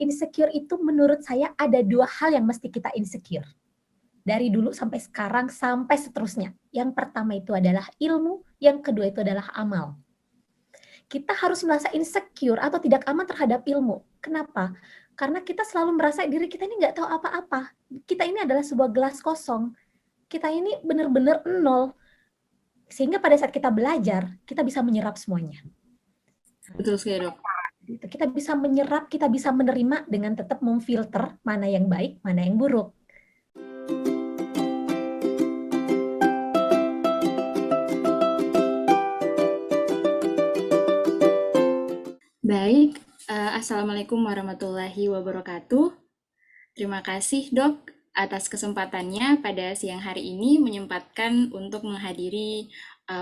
insecure itu menurut saya ada 2 hal yang mesti kita insecure. Dari dulu sampai sekarang, sampai seterusnya. Yang pertama itu adalah ilmu, yang kedua itu adalah amal. Kita harus merasa insecure atau tidak aman terhadap ilmu. Kenapa? Karena kita selalu merasa diri kita ini nggak tahu apa-apa. Kita ini adalah sebuah gelas kosong. Kita ini benar-benar nol. Sehingga pada saat kita belajar, kita bisa menyerap semuanya. Betul sekali, Dok. Kita bisa menyerap, kita bisa menerima dengan tetap memfilter mana yang baik, mana yang buruk. Baik, Assalamualaikum warahmatullahi wabarakatuh. Terima kasih, Dok, atas kesempatannya pada siang hari ini menyempatkan untuk menghadiri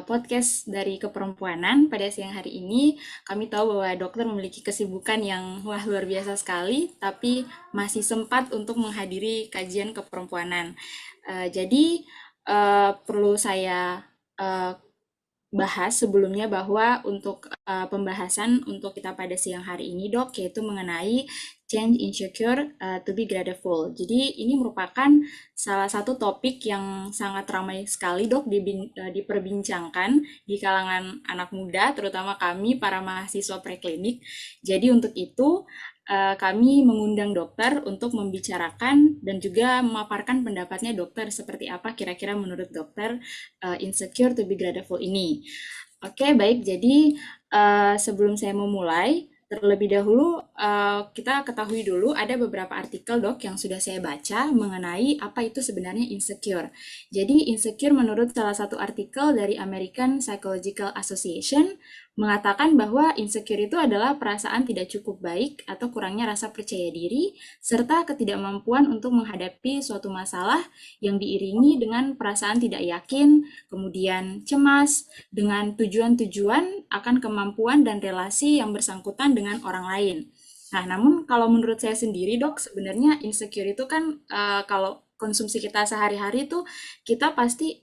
podcast dari keperempuanan pada siang hari ini. Kami tahu bahwa dokter memiliki kesibukan yang luar biasa sekali, tapi masih sempat untuk menghadiri kajian keperempuanan. Jadi perlu saya bahas sebelumnya bahwa untuk pembahasan untuk kita pada siang hari ini, Dok, yaitu mengenai change insecure to be grateful. Jadi ini merupakan salah satu topik yang sangat ramai sekali, Dok, diperbincangkan di kalangan anak muda, terutama kami para mahasiswa preklinik. Jadi untuk itu kami mengundang dokter untuk membicarakan dan juga memaparkan pendapatnya dokter seperti apa kira-kira menurut dokter insecure to be grateful ini. Oke, baik. Jadi sebelum saya memulai, terlebih dahulu kita ketahui dulu ada beberapa artikel, Dok, yang sudah saya baca mengenai apa itu sebenarnya insecure. Jadi insecure menurut salah satu artikel dari American Psychological Association mengatakan bahwa insecure itu adalah perasaan tidak cukup baik atau kurangnya rasa percaya diri serta ketidakmampuan untuk menghadapi suatu masalah yang diiringi dengan perasaan tidak yakin, kemudian cemas dengan tujuan-tujuan akan kemampuan dan relasi yang bersangkutan dengan orang lain. Nah, namun kalau menurut saya sendiri, Dok, sebenarnya insecure itu kan kalau konsumsi kita sehari-hari itu kita pasti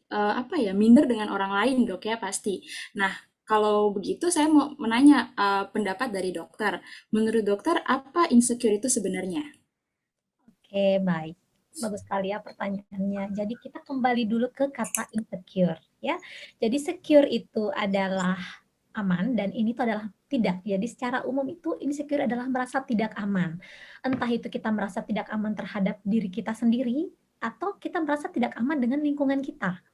minder dengan orang lain, Dok, ya pasti. Nah, kalau begitu saya mau menanya pendapat dari dokter. Menurut dokter, apa insecure itu sebenarnya? Oke, baik. Bagus sekali ya pertanyaannya. Jadi kita kembali dulu ke kata insecure ya. Jadi secure itu adalah aman dan ini tuh adalah tidak. Jadi secara umum itu insecure adalah merasa tidak aman. Entah itu kita merasa tidak aman terhadap diri kita sendiri atau kita merasa tidak aman dengan lingkungan kita.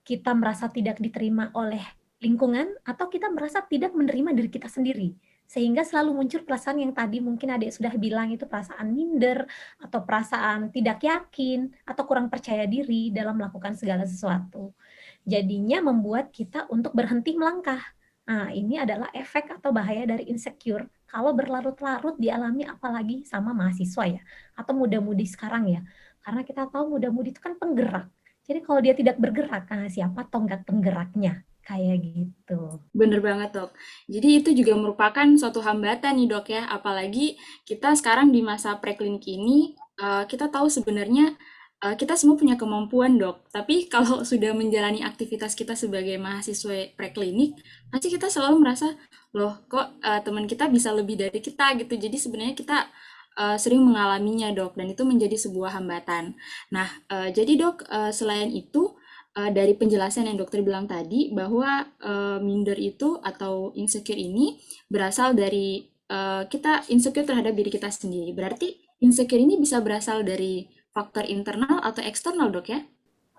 Kita merasa tidak diterima oleh lingkungan atau kita merasa tidak menerima diri kita sendiri. Sehingga selalu muncul perasaan yang tadi mungkin adik sudah bilang itu perasaan minder atau perasaan tidak yakin atau kurang percaya diri dalam melakukan segala sesuatu. Jadinya membuat kita untuk berhenti melangkah. Nah, ini adalah efek atau bahaya dari insecure kalau berlarut-larut dialami apalagi sama mahasiswa ya atau muda-mudi sekarang ya. Karena kita tahu muda-mudi itu kan penggerak. Jadi kalau dia tidak bergerak, siapa tonggak penggeraknya? Kayak gitu. Bener banget, Dok. Jadi itu juga merupakan suatu hambatan nih, Dok, ya. Apalagi kita sekarang di masa preklinik ini, kita tahu sebenarnya kita semua punya kemampuan, Dok. Tapi kalau sudah menjalani aktivitas kita sebagai mahasiswa preklinik, pasti kita selalu merasa, loh, kok teman kita bisa lebih dari kita gitu. Jadi sebenarnya kita sering mengalaminya, Dok, dan itu menjadi sebuah hambatan. Nah, jadi, Dok, selain itu, dari penjelasan yang dokter bilang tadi bahwa minder itu atau insecure ini berasal dari kita insecure terhadap diri kita sendiri. Berarti insecure ini bisa berasal dari faktor internal atau eksternal, Dok, ya?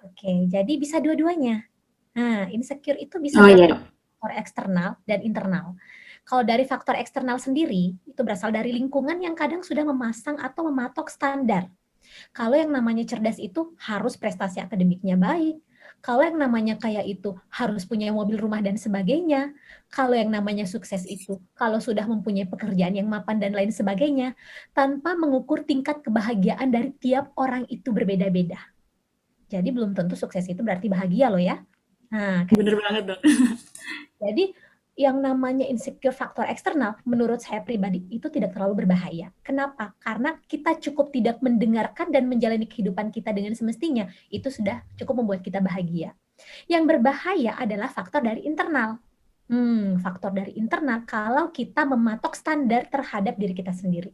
Oke, jadi bisa dua-duanya. Nah, insecure itu bisa Oh iya, berasal Dok. dari faktor eksternal dan internal. Kalau dari faktor eksternal sendiri, itu berasal dari lingkungan yang kadang sudah memasang atau mematok standar. Kalau yang namanya cerdas itu harus prestasi akademiknya baik. Kalau yang namanya kaya itu harus punya mobil, rumah, dan sebagainya. Kalau yang namanya sukses itu, kalau sudah mempunyai pekerjaan yang mapan dan lain sebagainya, tanpa mengukur tingkat kebahagiaan dari tiap orang itu berbeda-beda. Jadi belum tentu sukses itu berarti bahagia loh ya. Nah, Bener banget, Dok. jadi yang namanya insecure faktor eksternal, menurut saya pribadi, itu tidak terlalu berbahaya. Kenapa? Karena kita cukup tidak mendengarkan dan menjalani kehidupan kita dengan semestinya, itu sudah cukup membuat kita bahagia. Yang berbahaya adalah faktor dari internal. Faktor dari internal kalau kita mematok standar terhadap diri kita sendiri.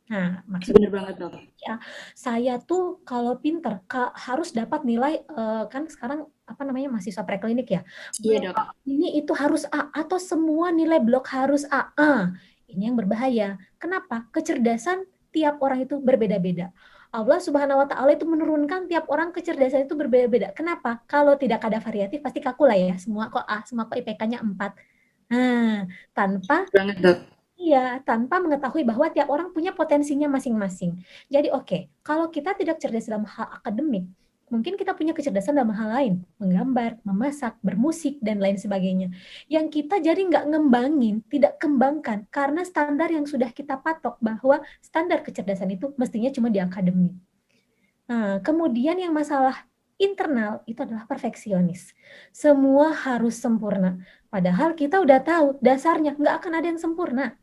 Nah, maksudnya Bener banget, Dok. ya, saya tuh kalau pinter harus dapat nilai, kan sekarang apa namanya, mahasiswa preklinik ya, Iya, blok Dok. ini itu harus A atau semua nilai blok harus A. Ini yang berbahaya. Kenapa? Kecerdasan tiap orang itu berbeda-beda. Allah Subhanahu wa Ta'ala itu menurunkan tiap orang kecerdasan itu berbeda-beda. Kenapa? Kalau tidak ada variatif pasti kaku lah ya. Semua kok A, semua kok IPK-nya 4. Nah, tanpa Banget, Dok. Iya, tanpa mengetahui bahwa tiap orang punya potensinya masing-masing. Jadi oke, kalau kita tidak cerdas dalam hal akademik, mungkin kita punya kecerdasan dalam hal lain, menggambar, memasak, bermusik, dan lain sebagainya. Yang kita jadi nggak ngembangin, tidak kembangkan, karena standar yang sudah kita patok bahwa standar kecerdasan itu mestinya cuma di akademik. Nah, kemudian yang masalah internal itu adalah perfeksionis. Semua harus sempurna. Padahal kita udah tahu dasarnya nggak akan ada yang sempurna.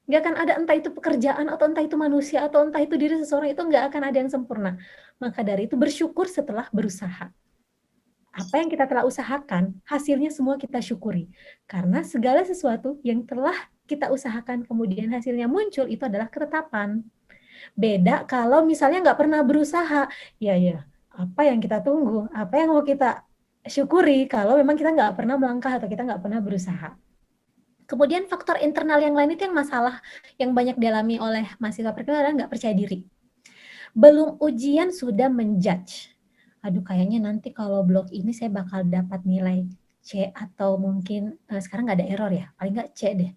Nggak akan ada, entah itu pekerjaan atau entah itu manusia atau entah itu diri seseorang, itu nggak akan ada yang sempurna. Maka dari itu bersyukur setelah berusaha. Apa yang kita telah usahakan, hasilnya semua kita syukuri. Karena segala sesuatu yang telah kita usahakan kemudian hasilnya muncul, itu adalah ketetapan. Beda kalau misalnya nggak pernah berusaha, ya, apa yang kita tunggu, apa yang mau kita syukuri kalau memang kita nggak pernah melangkah atau kita nggak pernah berusaha. Kemudian faktor internal yang lain itu yang masalah yang banyak dialami oleh mahasiswa preklinik adalah nggak percaya diri. Belum ujian sudah menjudge. Aduh, kayaknya nanti kalau blok ini saya bakal dapat nilai C atau mungkin sekarang nggak ada error ya, paling nggak C deh.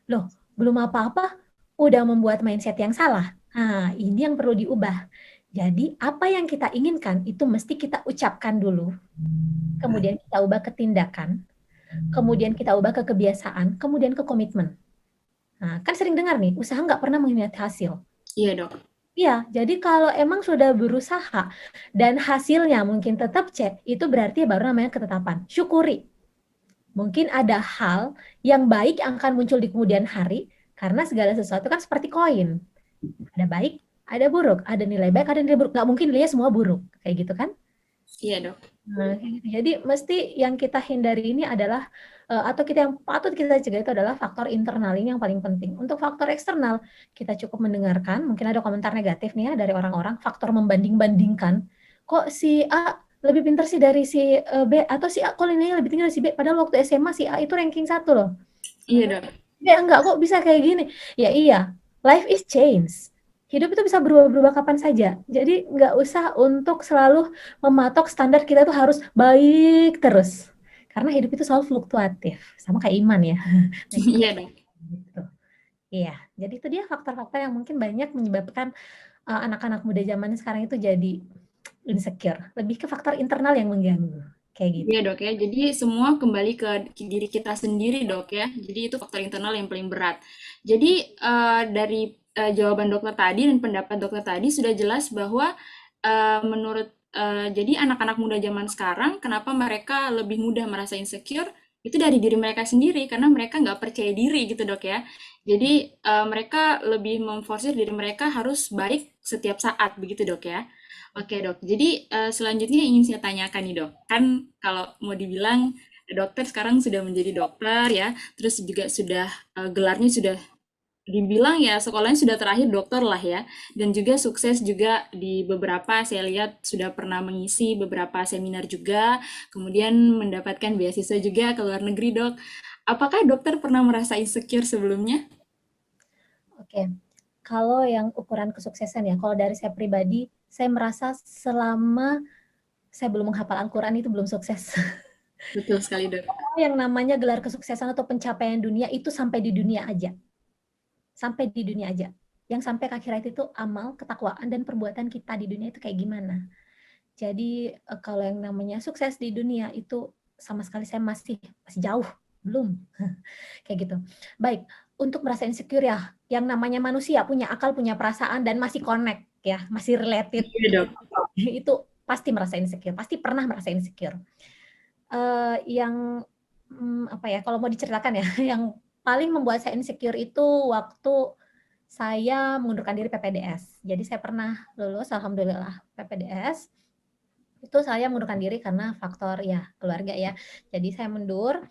Loh, belum apa-apa udah membuat mindset yang salah. Nah, ini yang perlu diubah. Jadi apa yang kita inginkan itu mesti kita ucapkan dulu, kemudian kita ubah ke tindakan, kemudian kita ubah ke kebiasaan, kemudian ke komitmen. Nah, kan sering dengar nih, usaha nggak pernah mengkhianati hasil. Iya, Dok. Iya, jadi kalau emang sudah berusaha dan hasilnya mungkin tetap C, itu berarti baru namanya ketetapan. Syukuri. Mungkin ada hal yang baik yang akan muncul di kemudian hari, karena segala sesuatu kan seperti koin. Ada baik, ada buruk. Ada nilai baik, ada nilai buruk. Nggak mungkin nilainya semua buruk. Kayak gitu kan? Iya, Dok. Nah, kayak gitu. Jadi mesti yang kita hindari ini adalah atau kita yang patut kita cegah itu adalah faktor internal ini yang paling penting. Untuk faktor eksternal, kita cukup mendengarkan, mungkin ada komentar negatif nih ya dari orang-orang, faktor membanding-bandingkan. Kok si A lebih pintar sih dari si B, atau si A kok nilainya lebih tinggi dari si B, padahal waktu SMA si A itu ranking 1 loh. Iya, Dok. B enggak kok bisa kayak gini. Ya iya, life is change. Hidup itu bisa berubah-berubah kapan saja. Jadi nggak usah untuk selalu mematok standar kita tuh harus baik terus. Karena hidup itu selalu fluktuatif. Sama kayak iman ya. Naik turun. Iya, Dok. Gitu. Iya, jadi itu dia faktor-faktor yang mungkin banyak menyebabkan anak-anak muda zaman sekarang itu jadi insecure. Lebih ke faktor internal yang mengganggu. Kayak gitu. Iya, Dok ya. Jadi semua kembali ke diri kita sendiri, Dok ya. Jadi itu faktor internal yang paling berat. Jadi dari jawaban dokter tadi dan pendapat dokter tadi sudah jelas bahwa menurut jadi anak-anak muda zaman sekarang kenapa mereka lebih mudah merasa insecure itu dari diri mereka sendiri karena mereka nggak percaya diri gitu, Dok ya. Jadi mereka lebih memforsir diri mereka harus baik setiap saat begitu, Dok ya. Oke, Dok. Jadi selanjutnya ingin saya tanyakan nih, Dok. Kan kalau mau dibilang dokter sekarang sudah menjadi dokter ya, terus juga sudah gelarnya sudah dibilang ya sekolahnya sudah terakhir dokter lah ya, dan juga sukses juga di beberapa saya lihat sudah pernah mengisi beberapa seminar juga, kemudian mendapatkan beasiswa juga ke luar negeri, Dok. Apakah dokter pernah merasa insecure sebelumnya? Oke. Kalau yang ukuran kesuksesan ya, kalau dari saya pribadi, saya merasa selama saya belum menghafal Al-Quran itu belum sukses. Betul sekali, Dok. Yang namanya gelar kesuksesan atau pencapaian dunia itu sampai di dunia aja. Sampai di dunia aja. Yang sampai ke akhirat itu amal, ketakwaan, dan perbuatan kita di dunia itu kayak gimana. Jadi kalau yang namanya sukses di dunia itu sama sekali saya masih jauh, belum. Kayak gitu. Baik, untuk merasa insecure ya, yang namanya manusia punya akal, punya perasaan, dan masih connect ya, masih related. Iya, Dok. Itu pasti merasa insecure, pasti pernah merasa insecure. Yang apa ya, kalau mau diceritakan ya, yang paling membuat saya insecure itu waktu saya mengundurkan diri PPDS. Jadi saya pernah lulus, alhamdulillah PPDS. Itu saya mengundurkan diri karena faktor ya keluarga ya. Jadi saya mundur,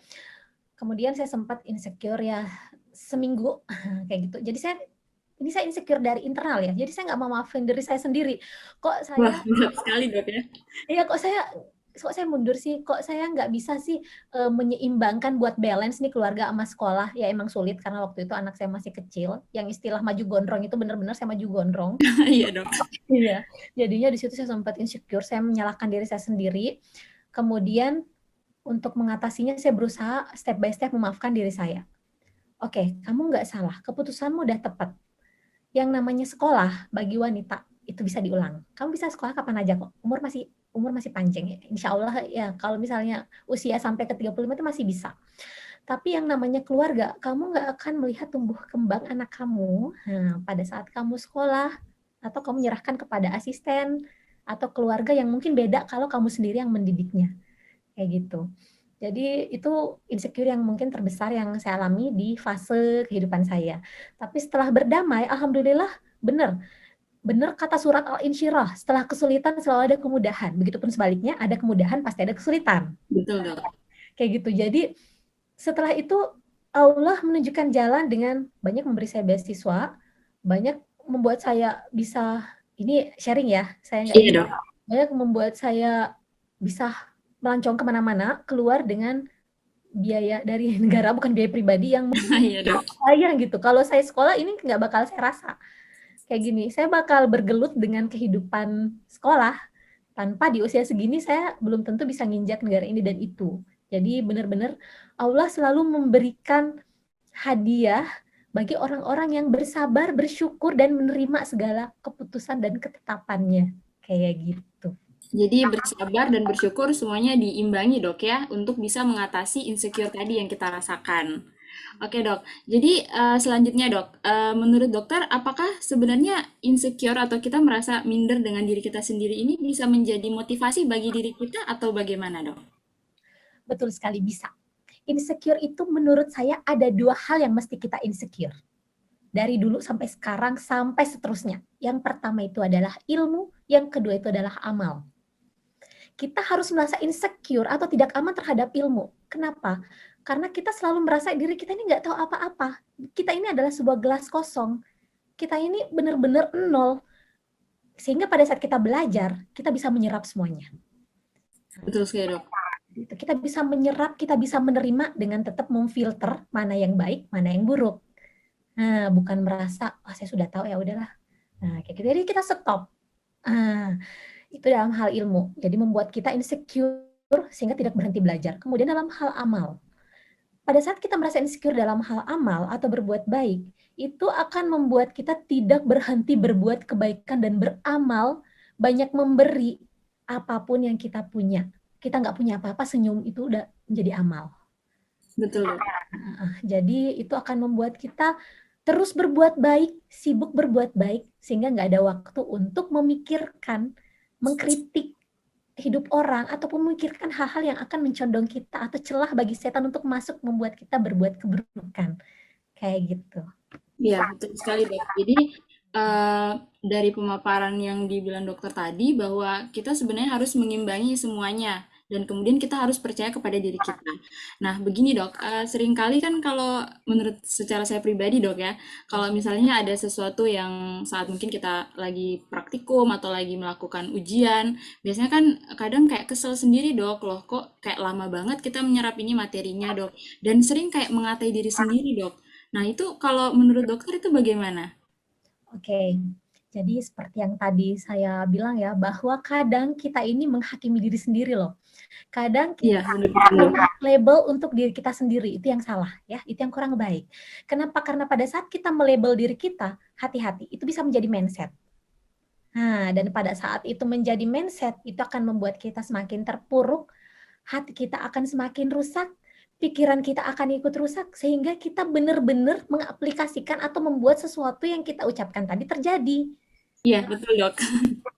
kemudian saya sempat insecure ya seminggu kayak gitu. Jadi saya ini saya insecure dari internal ya. Jadi saya nggak mau maafin diri saya sendiri. Kok Wah, saya berat sekali Dok ya. Iya, kok saya mundur sih, kok saya nggak bisa sih, menyeimbangkan buat balance nih keluarga sama sekolah. Ya emang sulit karena waktu itu anak saya masih kecil, yang istilah maju gondrong itu bener-bener saya maju gondrong. Iya Dok. Iya, jadinya di situ saya sempat insecure, saya menyalahkan diri saya sendiri. Kemudian untuk mengatasinya saya berusaha step by step memaafkan diri saya. Oke, kamu nggak salah, keputusanmu udah tepat. Yang namanya sekolah bagi wanita itu bisa diulang. Kamu bisa sekolah kapan aja kok. Umur masih panjang ya. Insya Allah ya kalau misalnya usia sampai ke 35 itu masih bisa. Tapi yang namanya keluarga, kamu nggak akan melihat tumbuh kembang anak kamu pada saat kamu sekolah atau kamu menyerahkan kepada asisten atau keluarga yang mungkin beda kalau kamu sendiri yang mendidiknya. Kayak gitu. Jadi itu insecure yang mungkin terbesar yang saya alami di fase kehidupan saya. Tapi setelah berdamai, alhamdulillah benar. Benar kata surat Al-Insyirah, setelah kesulitan selalu ada kemudahan. Begitupun sebaliknya, ada kemudahan pasti ada kesulitan. Betul Dok. Kayak gitu. Jadi setelah itu Allah menunjukkan jalan dengan banyak memberi saya beasiswa, banyak membuat saya bisa, ini sharing ya, saya nggak Iya ingin, Dok. banyak membuat saya bisa melancong kemana-mana, keluar dengan biaya dari negara, bukan biaya pribadi yang Iya Dok. sayang gitu. Kalau saya sekolah ini nggak bakal saya rasa. Kayak gini, saya bakal bergelut dengan kehidupan sekolah, tanpa di usia segini saya belum tentu bisa nginjak negara ini dan itu. Jadi benar-benar Allah selalu memberikan hadiah bagi orang-orang yang bersabar, bersyukur, dan menerima segala keputusan dan ketetapannya. Kayak gitu. Jadi bersabar dan bersyukur semuanya diimbangi Dok ya untuk bisa mengatasi insecure tadi yang kita rasakan. Oke Dok, jadi selanjutnya Dok, menurut dokter apakah sebenarnya insecure atau kita merasa minder dengan diri kita sendiri ini bisa menjadi motivasi bagi diri kita atau bagaimana Dok? Betul sekali bisa. Insecure itu menurut saya ada dua hal yang mesti kita insecure. Dari dulu sampai sekarang sampai seterusnya. Yang pertama itu adalah ilmu, yang kedua itu adalah amal. Kita harus merasa insecure atau tidak aman terhadap ilmu. Kenapa? Karena kita selalu merasa diri kita ini nggak tahu apa-apa. Kita ini adalah sebuah gelas kosong. Kita ini benar-benar nol. Sehingga pada saat kita belajar, kita bisa menyerap semuanya. Betul sekali Dok. Kita bisa menyerap, kita bisa menerima dengan tetap memfilter mana yang baik, mana yang buruk. Nah, bukan merasa, saya sudah tahu ya udahlah. Nah, kayak gitu. Jadi kita stop. Itu dalam hal ilmu. Jadi membuat kita insecure sehingga tidak berhenti belajar. Kemudian dalam hal amal. Pada saat kita merasa insecure dalam hal amal atau berbuat baik, itu akan membuat kita tidak berhenti berbuat kebaikan dan beramal, banyak memberi apapun yang kita punya. Kita nggak punya apa-apa, senyum itu udah menjadi amal. Betul Dok. Jadi itu akan membuat kita terus berbuat baik, sibuk berbuat baik, sehingga nggak ada waktu untuk memikirkan, mengkritik hidup orang, ataupun memikirkan hal-hal yang akan mencondong kita atau celah bagi setan untuk masuk membuat kita berbuat keburukan. Kayak gitu. Iya, betul sekali Dok. Jadi dari pemaparan yang dibilang dokter tadi bahwa kita sebenarnya harus mengimbangi semuanya dan kemudian kita harus percaya kepada diri kita. Nah, begini Dok, seringkali kan kalau menurut secara saya pribadi Dok ya, kalau misalnya ada sesuatu yang saat mungkin kita lagi praktikum atau lagi melakukan ujian, biasanya kan kadang kayak kesel sendiri Dok, loh kok kayak lama banget kita menyerap ini materinya Dok, dan sering kayak mengatai diri sendiri Dok. Nah, itu kalau menurut dokter itu bagaimana? Oke, jadi seperti yang tadi saya bilang ya, bahwa kadang kita ini menghakimi diri sendiri loh. Kadang Iya, kita benar-benar. label untuk diri kita sendiri, itu yang salah ya, itu yang kurang baik. Kenapa? Karena pada saat kita melabel diri kita, hati-hati, itu bisa menjadi mindset. Nah, dan pada saat itu menjadi mindset, itu akan membuat kita semakin terpuruk, hati kita akan semakin rusak, pikiran kita akan ikut rusak, sehingga kita benar-benar mengaplikasikan atau membuat sesuatu yang kita ucapkan tadi terjadi. Iya, betul dok.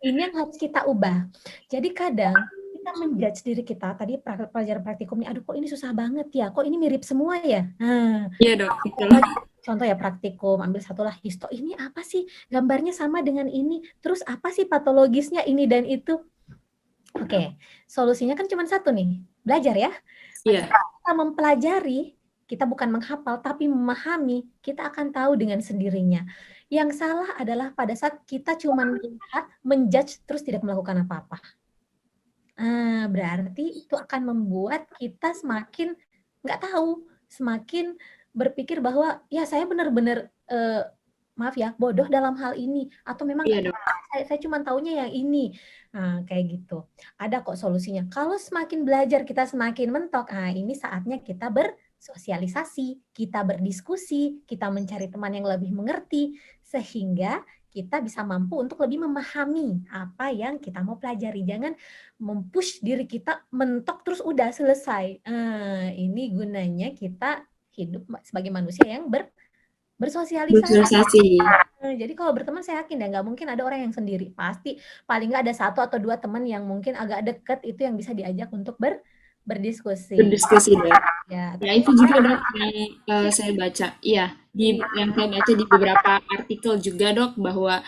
Ini yang harus kita ubah. Jadi kadang kita menjudge diri kita, tadi pelajaran praktikum nih, aduh kok ini susah banget ya, kok ini mirip semua ya. Nah, Iya dok, betul. contoh ya praktikum, ambil satulah histo, ini apa sih gambarnya sama dengan ini, terus apa sih patologisnya ini dan itu. Oke, solusinya kan cuma satu nih, belajar ya. Pada Iya, saat kita mempelajari, kita bukan menghafal, tapi memahami, kita akan tahu dengan sendirinya. Yang salah adalah pada saat kita cuma melihat, menjudge, terus tidak melakukan apa-apa. Berarti itu akan membuat kita semakin nggak tahu, semakin berpikir bahwa, ya saya benar-benar, maaf ya, bodoh dalam hal ini, atau memang Iya, nggak Dok. tahu, saya cuma taunya yang ini. Nah, kayak gitu. Ada kok solusinya. Kalau semakin belajar kita semakin mentok, ini saatnya kita bersosialisasi, kita berdiskusi, kita mencari teman yang lebih mengerti, sehingga kita bisa mampu untuk lebih memahami apa yang kita mau pelajari. Jangan mempush diri kita mentok terus udah selesai. Ini gunanya kita hidup sebagai manusia yang bersosialisasi. Bersosialisasi. Jadi kalau berteman saya yakin ya nggak mungkin ada orang yang sendiri. Pasti paling nggak ada 1 atau 2 teman yang mungkin agak deket itu yang bisa diajak untuk berdiskusi. Berdiskusi, Dok. Ya, Ya tapi itu juga, Dok, yang saya baca. Iya, yang saya baca di beberapa artikel juga, Dok, bahwa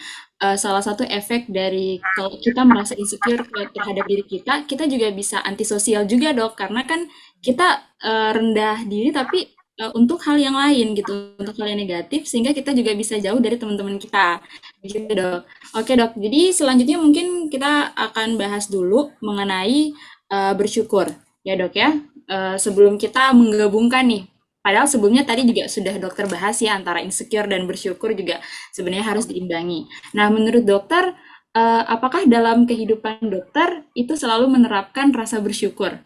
salah satu efek dari kalau kita merasa insecure terhadap diri kita juga bisa antisosial juga, Dok, karena kan kita rendah diri tapi untuk hal yang lain gitu, untuk hal yang negatif, sehingga kita juga bisa jauh dari teman-teman kita. Gitu, Dok. Oke, Dok. Jadi selanjutnya mungkin kita akan bahas dulu mengenai bersyukur, ya, Dok ya. Sebelum kita menggabungkan nih, padahal sebelumnya tadi juga sudah dokter bahas ya antara insecure dan bersyukur juga sebenarnya harus diimbangi. Nah, menurut dokter, apakah dalam kehidupan dokter itu selalu menerapkan rasa bersyukur?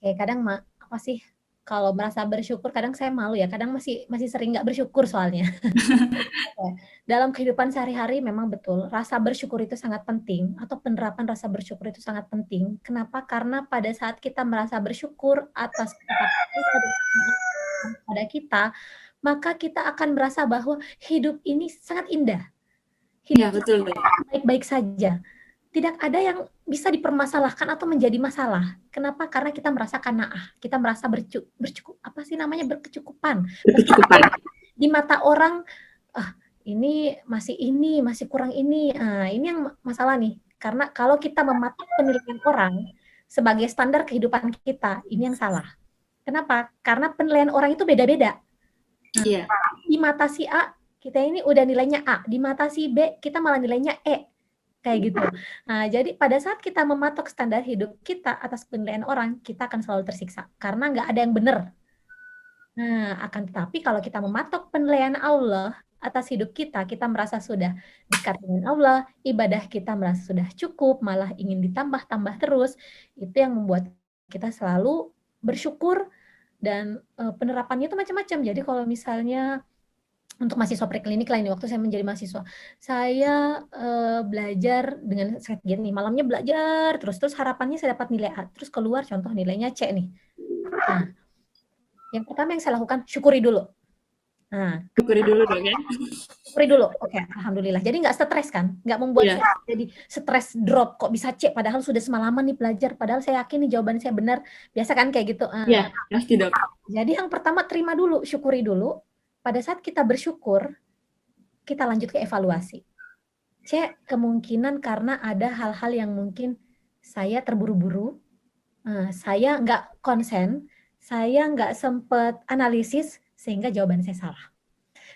oke, kadang apa sih, kalau merasa bersyukur kadang saya malu ya, kadang masih masih sering nggak bersyukur soalnya. Dalam kehidupan sehari-hari memang betul, rasa bersyukur itu sangat penting atau penerapan rasa bersyukur itu sangat penting. Kenapa? Karena pada saat kita merasa bersyukur atas pada kita, maka kita akan merasa bahwa hidup ini sangat indah. Iya, Hidup betul, Dok. baik-baik saja. Tidak ada yang bisa dipermasalahkan atau menjadi masalah. Kenapa? Karena kita merasa qanaah, kita merasa bercukup, apa sih namanya, berkecukupan. Berkecukupan. Di mata orang, ini masih kurang ini. Ini yang masalah nih. Karena kalau kita mematok penilaian orang sebagai standar kehidupan kita, ini yang salah. Kenapa? Karena penilaian orang itu beda-beda. Iya. Di mata si A, kita ini udah nilainya A. Di mata si B, kita malah nilainya E. Kayak gitu. Nah, jadi pada saat kita mematok standar hidup kita atas penilaian orang, kita akan selalu tersiksa. Karena nggak ada yang benar. Nah, akan tetapi kalau kita mematok penilaian Allah atas hidup kita merasa sudah dekat dengan Allah, ibadah kita merasa sudah cukup, malah ingin ditambah-tambah terus, itu yang membuat kita selalu bersyukur dan penerapannya itu macam-macam. Jadi kalau misalnya untuk mahasiswa preklinik lah ini, waktu saya menjadi mahasiswa, saya belajar dengan strategi nih, malamnya belajar terus harapannya saya dapat nilai A, terus keluar contoh nilainya C nih. Nah, yang pertama yang saya lakukan, syukuri dulu. Nah, Syukuri dulu, Dok ya. syukuri dulu. Oke, alhamdulillah. Jadi nggak stres kan? Nggak membuat Iya. saya jadi stres drop. Kok bisa C? Padahal sudah semalaman nih belajar. Padahal saya yakin nih jawaban saya benar. Biasa kan kayak gitu. Iya, pasti, Dok. Jadi yang pertama terima dulu, syukuri dulu. Pada saat kita bersyukur, kita lanjut ke evaluasi. C, kemungkinan karena ada hal-hal yang mungkin saya terburu-buru, saya nggak konsen, saya nggak sempat analisis, sehingga jawaban saya salah.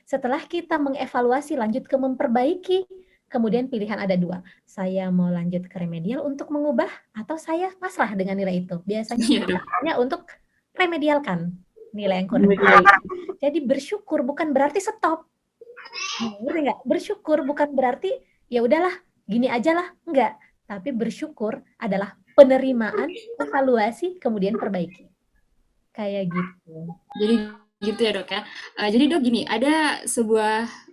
Setelah kita mengevaluasi, lanjut ke memperbaiki, kemudian pilihan ada 2. Saya mau lanjut ke remedial untuk mengubah, atau saya pasrah dengan nilai itu. Biasanya Iya, Dok. hanya untuk remedialkan nilai yang kurang. Jadi bersyukur bukan berarti stop. Ngerti nggak? Bersyukur bukan berarti ya udahlah, gini aja lah, enggak. Tapi bersyukur adalah penerimaan, evaluasi, kemudian perbaiki. Kayak gitu. Jadi gitu ya, Dok ya. Jadi, Dok, gini, ada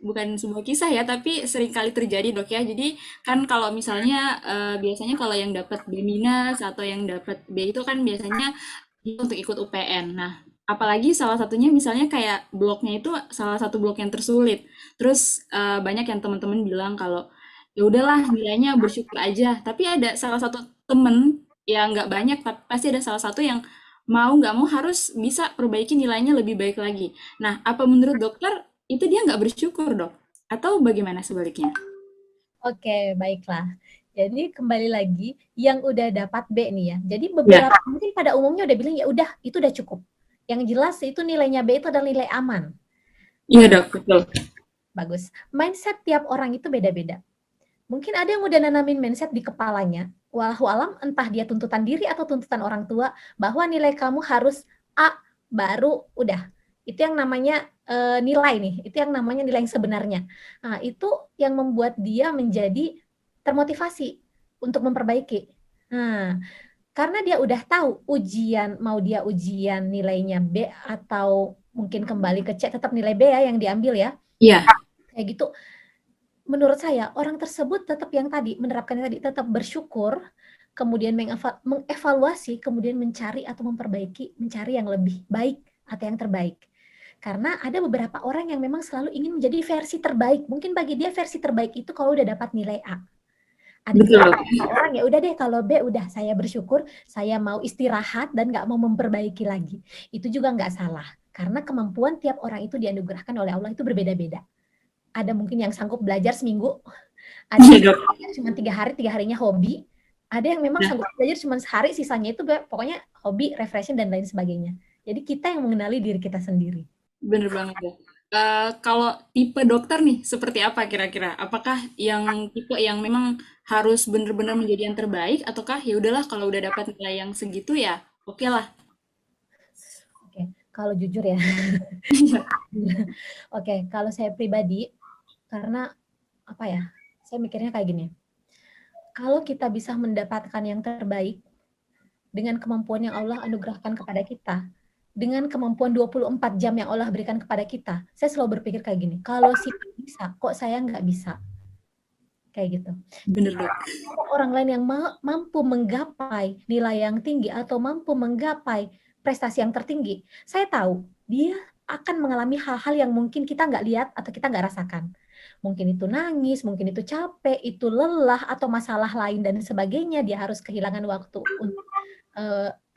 bukan sebuah kisah ya, tapi sering kali terjadi, Dok ya. Jadi kan kalau misalnya biasanya kalau yang dapat B minus atau yang dapat B itu kan biasanya dia untuk ikut UPN. Nah, apalagi salah satunya misalnya kayak bloknya itu salah satu blok yang tersulit. Terus banyak yang teman-teman bilang kalau ya udahlah nilainya bersyukur aja. Tapi ada salah satu temen yang nggak banyak, tapi pasti ada salah satu yang mau nggak mau harus bisa perbaiki nilainya lebih baik lagi. Nah, apa menurut dokter itu dia nggak bersyukur, Dok? Atau bagaimana sebaliknya? Oke, baiklah. Jadi kembali lagi, yang udah dapat B nih ya. Jadi Ya, beberapa mungkin pada umumnya udah bilang ya udah, itu udah cukup. Yang jelas itu nilainya B itu adalah nilai aman. iya, Nah, Dok, betul. Bagus. Mindset tiap orang itu beda-beda. Mungkin ada yang udah nanamin mindset di kepalanya, wallahu alam entah dia tuntutan diri atau tuntutan orang tua, bahwa nilai kamu harus A, baru udah. Itu yang namanya, nilai nih, itu yang namanya nilai yang sebenarnya. Nah, itu yang membuat dia menjadi termotivasi untuk memperbaiki. Nah, karena dia udah tahu ujian, mau dia ujian nilainya B atau mungkin kembali ke C, tetap nilai B ya yang diambil ya, Iya, kayak gitu. Menurut saya orang tersebut tetap yang tadi, menerapkan yang tadi, tetap bersyukur, kemudian mengevaluasi, kemudian mencari atau memperbaiki, mencari yang lebih baik atau yang terbaik. Karena ada beberapa orang yang memang selalu ingin menjadi versi terbaik. Mungkin bagi dia versi terbaik itu kalau udah dapat nilai A. Ada juga betul. orang ya udah deh kalau B udah saya bersyukur, saya mau istirahat dan nggak mau memperbaiki lagi. Itu juga nggak salah. Karena kemampuan tiap orang itu dianugerahkan oleh Allah itu berbeda-beda. Ada mungkin yang sanggup belajar seminggu, ada Iya, yang Dok. cuma 3 hari, 3 harinya hobi, ada yang memang Nah, sanggup belajar cuma sehari, sisanya itu pokoknya hobi, refreshing, dan lain sebagainya. Jadi kita yang mengenali diri kita sendiri. bener banget ya. Kalau tipe dokter nih, seperti apa kira-kira? Apakah yang tipe yang memang harus benar-benar menjadi yang terbaik, ataukah ya udahlah kalau udah dapat nilai yang segitu ya oke lah. Oke, kalau jujur ya, oke, kalau saya pribadi, karena apa ya, saya mikirnya kayak gini, kalau kita bisa mendapatkan yang terbaik dengan kemampuan yang Allah anugerahkan kepada kita, dengan kemampuan 24 jam yang Allah berikan kepada kita, saya selalu berpikir kayak gini, kalau si bisa, kok saya nggak bisa? Kayak gitu. Bener, Jika Dok. ada orang lain yang mampu menggapai nilai yang tinggi atau mampu menggapai prestasi yang tertinggi, saya tahu dia akan mengalami hal-hal yang mungkin kita nggak lihat atau kita nggak rasakan. Mungkin itu nangis, mungkin itu capek, itu lelah, atau masalah lain dan sebagainya. Dia harus kehilangan waktu untuk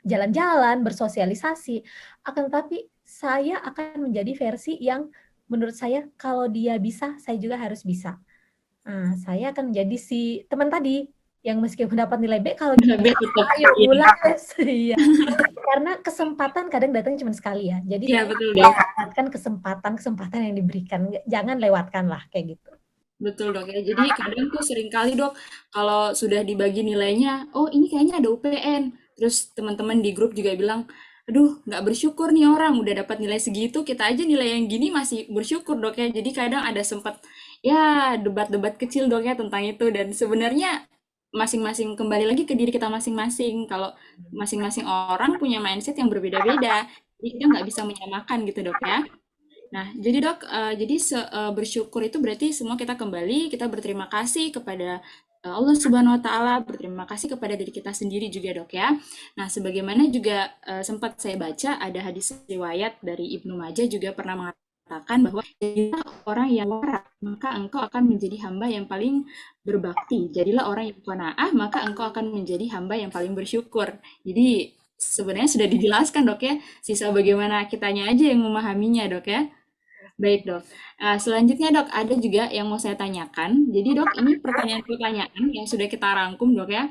jalan-jalan, bersosialisasi. Akan tetapi saya akan menjadi versi yang menurut saya kalau dia bisa, saya juga harus bisa. Nah, saya akan menjadi si teman tadi, yang meskipun dapat nilai B, kalau Nilai B tetap. ayo Iya, ulang tes. Iya, karena kesempatan kadang datang cuma sekali ya. Jadi iya saya betul, Dok. manfaatkan kesempatan-kesempatan yang diberikan, jangan lewatkan lah kayak gitu. Betul, Dok ya. Jadi kadang tuh sering kali, Dok, kalau sudah dibagi nilainya, oh ini kayaknya ada UPN. Terus teman-teman di grup juga bilang, aduh nggak bersyukur nih orang udah dapat nilai segitu, kita aja nilai yang gini masih bersyukur, Dok ya. Jadi kadang ada sempat ya debat-debat kecil, Dok ya, tentang itu. Dan sebenarnya masing-masing kembali lagi ke diri kita masing-masing. Kalau masing-masing orang punya mindset yang berbeda-beda, jadi kita nggak bisa menyamakan gitu, Dok ya. Nah, jadi Dok, jadi bersyukur itu berarti semua kita kembali, kita berterima kasih kepada Allah Subhanahu wa Ta'ala, berterima kasih kepada diri kita sendiri juga, Dok ya. Nah, sebagaimana juga sempat saya baca ada hadis riwayat dari Ibnu Majah juga pernah mengatakan bahwa jadilah orang yang wara, maka engkau akan menjadi hamba yang paling berbakti. Jadilah orang yang qanaah, maka engkau akan menjadi hamba yang paling bersyukur. Jadi sebenarnya sudah dijelaskan, Dok ya. Sisa bagaimana kitanya aja yang memahaminya, Dok ya. Baik, Dok. Selanjutnya, Dok, ada juga yang mau saya tanyakan. Jadi, Dok, ini pertanyaan-pertanyaan yang sudah kita rangkum, Dok, ya.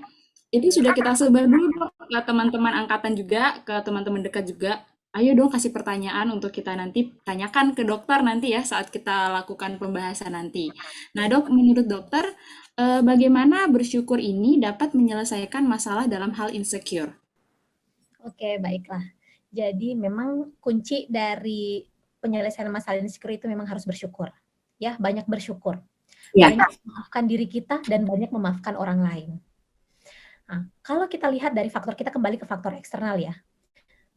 Itu sudah kita sebar dulu, Dok, ke teman-teman angkatan juga, ke teman-teman dekat juga. Ayo dong kasih pertanyaan untuk kita nanti tanyakan ke dokter nanti ya saat kita lakukan pembahasan nanti. Nah, Dok, menurut dokter, bagaimana bersyukur ini dapat menyelesaikan masalah dalam hal insecure? Oke, baiklah. Jadi memang kunci dari penyelesaian masalah insecure itu memang harus bersyukur. Ya, banyak bersyukur. Ya, Banyak memaafkan diri kita dan banyak memaafkan orang lain. Nah, kalau kita lihat dari faktor, kita kembali ke faktor eksternal ya.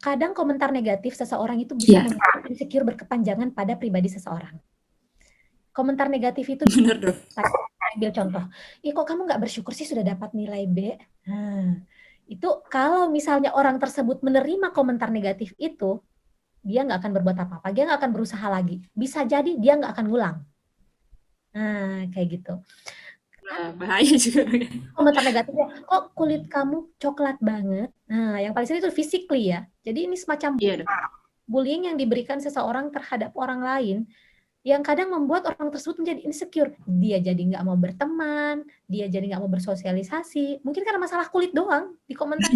Kadang komentar negatif seseorang itu bisa ya, membuat insecure berkepanjangan pada pribadi seseorang. Komentar negatif itu, benar, Dok. saya ambil contoh, ih kok kamu nggak bersyukur sih sudah dapat nilai B? Nah, itu kalau misalnya orang tersebut menerima komentar negatif itu, dia nggak akan berbuat apa-apa, dia nggak akan berusaha lagi. Bisa jadi dia nggak akan ngulang. Nah, kayak gitu. Wah, bahaya juga, Dok. Komentar negatifnya, kok kulit kamu coklat banget? Nah, yang paling sering itu physically ya. Jadi ini semacam Iya, Dok. bullying yang diberikan seseorang terhadap orang lain yang kadang membuat orang tersebut menjadi insecure. Dia jadi nggak mau berteman, dia jadi nggak mau bersosialisasi, mungkin karena masalah kulit doang di komentar.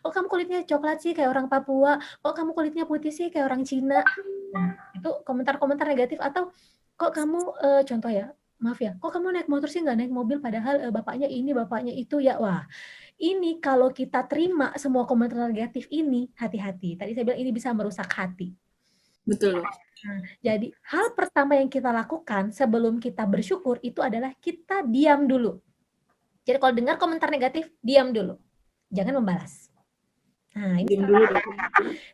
Oh kamu kulitnya coklat sih kayak orang Papua, oh kamu kulitnya putih sih kayak orang Cina. Nah, itu komentar-komentar negatif. Atau kok kamu contoh ya, maaf ya, kok kamu naik motor sih nggak naik mobil padahal bapaknya ini, bapaknya itu ya. Wah, ini kalau kita terima semua komentar negatif ini, hati-hati. Tadi saya bilang ini bisa merusak hati. Betul. Nah, jadi hal pertama yang kita lakukan sebelum kita bersyukur itu adalah kita diam dulu. Jadi kalau dengar komentar negatif, diam dulu. Jangan membalas. Nah, ini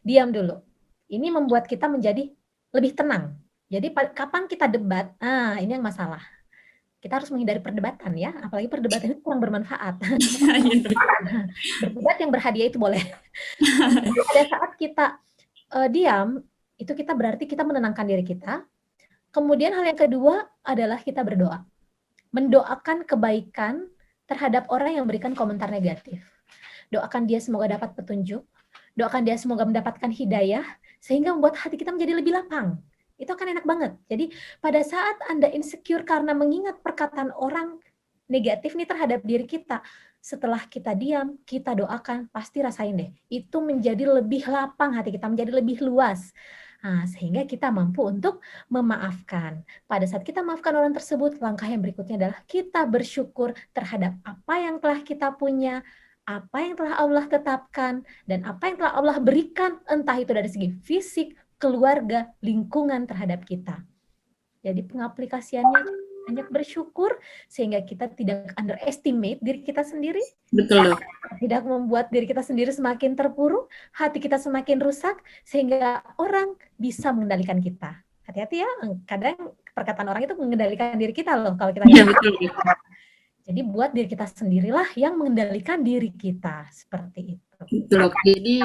diam dulu. Ini membuat kita menjadi lebih tenang. Jadi kapan kita debat, ini yang masalah. Kita harus menghindari perdebatan ya, apalagi perdebatan itu kurang bermanfaat. Berdebat yang berhadiah itu boleh. Pada saat kita diam, itu kita berarti kita menenangkan diri kita. Kemudian hal yang kedua adalah kita berdoa. Mendoakan kebaikan terhadap orang yang memberikan komentar negatif. Doakan dia semoga dapat petunjuk, doakan dia semoga mendapatkan hidayah, sehingga membuat hati kita menjadi lebih lapang. Itu akan enak banget. Jadi pada saat Anda insecure karena mengingat perkataan orang negatif nih terhadap diri kita, setelah kita diam, kita doakan, pasti rasain deh. Itu menjadi lebih lapang hati kita, menjadi lebih luas. Nah, sehingga kita mampu untuk memaafkan. Pada saat kita maafkan orang tersebut, langkah yang berikutnya adalah kita bersyukur terhadap apa yang telah kita punya, apa yang telah Allah tetapkan, dan apa yang telah Allah berikan, entah itu dari segi fisik, keluarga, lingkungan terhadap kita. Jadi pengaplikasiannya banyak bersyukur sehingga kita tidak underestimate diri kita sendiri. Betul. Tidak membuat diri kita sendiri semakin terpuruk, hati kita semakin rusak sehingga orang bisa mengendalikan kita. Hati-hati ya, kadang perkataan orang itu mengendalikan diri kita loh kalau kita. Iya, betul. Jadi buat diri kita sendirilah yang mengendalikan diri kita, seperti itu. Betul, Dok. Jadi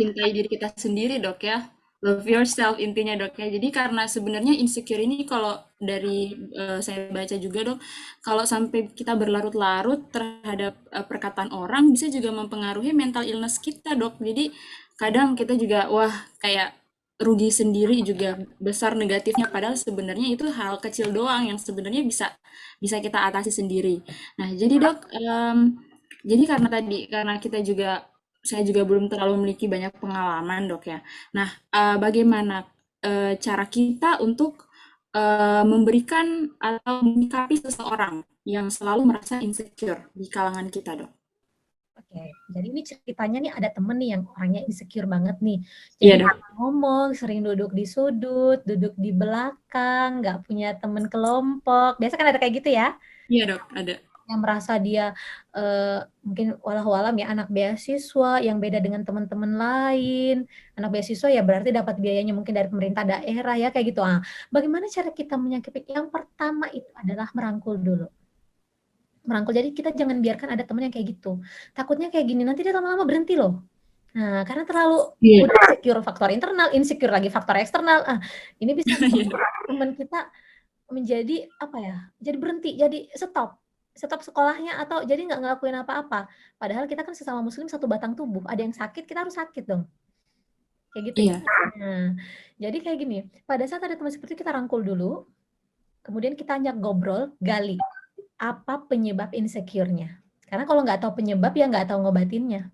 cintai diri kita sendiri, Dok ya. Love yourself intinya, Dok ya. Jadi karena sebenarnya insecure ini kalau dari saya baca juga, Dok, kalau sampai kita berlarut-larut terhadap perkataan orang bisa juga mempengaruhi mental illness kita, Dok. Jadi kadang kita juga wah kayak rugi sendiri juga besar negatifnya padahal sebenarnya itu hal kecil doang yang sebenarnya bisa bisa kita atasi sendiri. Nah, jadi Dok, jadi karena kita juga saya juga belum terlalu memiliki banyak pengalaman, Dok ya. Nah, bagaimana cara kita untuk memberikan atau menyikapi seseorang yang selalu merasa insecure di kalangan kita, Dok? Oke, jadi ini ceritanya nih ada temen nih yang orangnya insecure banget nih. Iya, Jadi Dok. ngomong, sering duduk di sudut, duduk di belakang, nggak punya temen kelompok. Biasa kan ada kayak gitu ya, Iya, Dok, ada. yang merasa dia mungkin walau-alam ya anak beasiswa yang beda dengan teman-teman lain. Anak beasiswa ya berarti dapat biayanya mungkin dari pemerintah daerah ya kayak gitu. Bagaimana cara kita menyikapi? Yang pertama itu adalah merangkul dulu. Merangkul. Jadi kita jangan biarkan ada teman yang kayak gitu. Takutnya kayak gini, nanti dia lama-lama berhenti loh. Nah, karena terlalu udah insecure faktor internal, insecure lagi faktor eksternal. Ini bisa teman kita menjadi apa ya? Jadi berhenti, jadi stop sekolahnya atau jadi nggak ngelakuin apa-apa. Padahal kita kan sesama muslim satu batang tubuh. Ada yang sakit, kita harus sakit dong. Kayak gitu ya. Nah, jadi kayak gini, pada saat ada teman seperti itu kita rangkul dulu, kemudian kita ajak ngobrol, gali apa penyebab insecure-nya. Karena kalau nggak tahu penyebab ya nggak tahu ngobatinnya.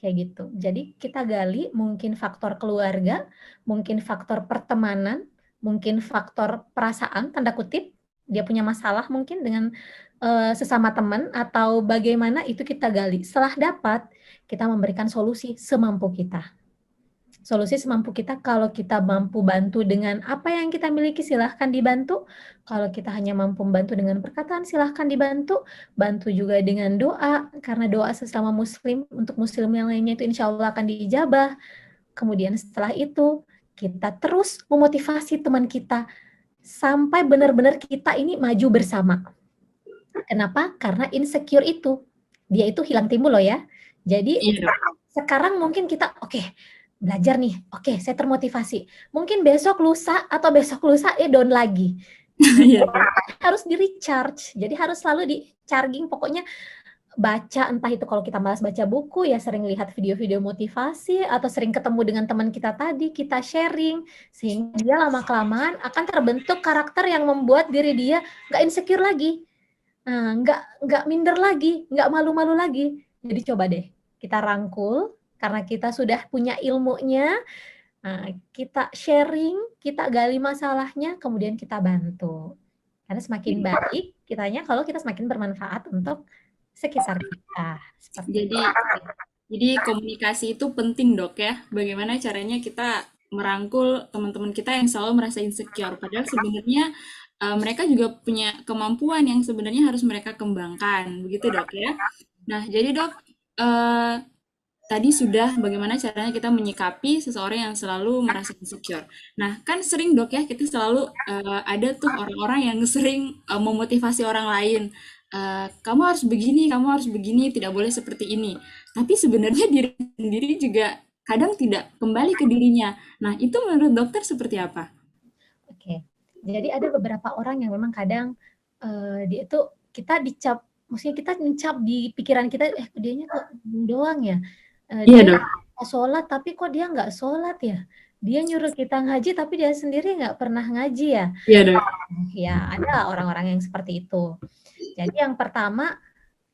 Kayak gitu. Jadi kita gali mungkin faktor keluarga, mungkin faktor pertemanan, mungkin faktor perasaan, tanda kutip, dia punya masalah mungkin dengan sesama teman atau bagaimana itu kita gali. Setelah dapat, kita memberikan solusi semampu kita. Solusi semampu kita, kalau kita mampu bantu dengan apa yang kita miliki, silahkan dibantu. Kalau kita hanya mampu membantu dengan perkataan, silahkan dibantu. Bantu juga dengan doa, karena doa sesama muslim, untuk muslim yang lainnya itu insya Allah akan diijabah. Kemudian setelah itu, kita terus memotivasi teman kita, sampai benar-benar kita ini maju bersama. Kenapa? Karena insecure itu, dia itu hilang timbul loh ya. Jadi sekarang mungkin kita, oke, belajar nih, oke, saya termotivasi. Mungkin besok lusa atau besok lusa down lagi. Harus di recharge. Jadi harus selalu di charging. Pokoknya baca, entah itu kalau kita malas baca buku, ya sering lihat video-video motivasi, atau sering ketemu dengan teman kita tadi, kita sharing, sehingga dia lama-kelamaan akan terbentuk karakter yang membuat diri dia nggak insecure lagi. Nah, nggak minder lagi, nggak malu-malu lagi. Jadi coba deh, kita rangkul, karena kita sudah punya ilmunya, kita sharing, kita gali masalahnya, kemudian kita bantu. Karena semakin baik kitanya kalau kita semakin bermanfaat untuk sekitar kita. Seperti Jadi itu. jadi komunikasi itu penting dok ya. Bagaimana caranya kita merangkul teman-teman kita yang selalu merasa insecure. Padahal sebenarnya mereka juga punya kemampuan yang sebenarnya harus mereka kembangkan. Begitu dok ya. Nah jadi dok, eh, tadi sudah bagaimana caranya kita menyikapi seseorang yang selalu merasa insecure. Nah, kan sering dok ya, kita selalu ada tuh orang-orang yang sering memotivasi orang lain. Kamu harus begini, kamu harus begini, tidak boleh seperti ini. Tapi sebenarnya diri sendiri juga kadang tidak kembali ke dirinya. Nah, itu menurut dokter seperti apa? Oke. Jadi ada beberapa orang yang memang kadang dia itu kita dicap, maksudnya kita mencap di pikiran kita, dianya kok doang ya, Iya dia dok, sholat tapi kok dia nggak sholat ya, dia nyuruh kita ngaji tapi dia sendiri nggak pernah ngaji ya. iya dok, Ya ada orang-orang yang seperti itu. Jadi yang pertama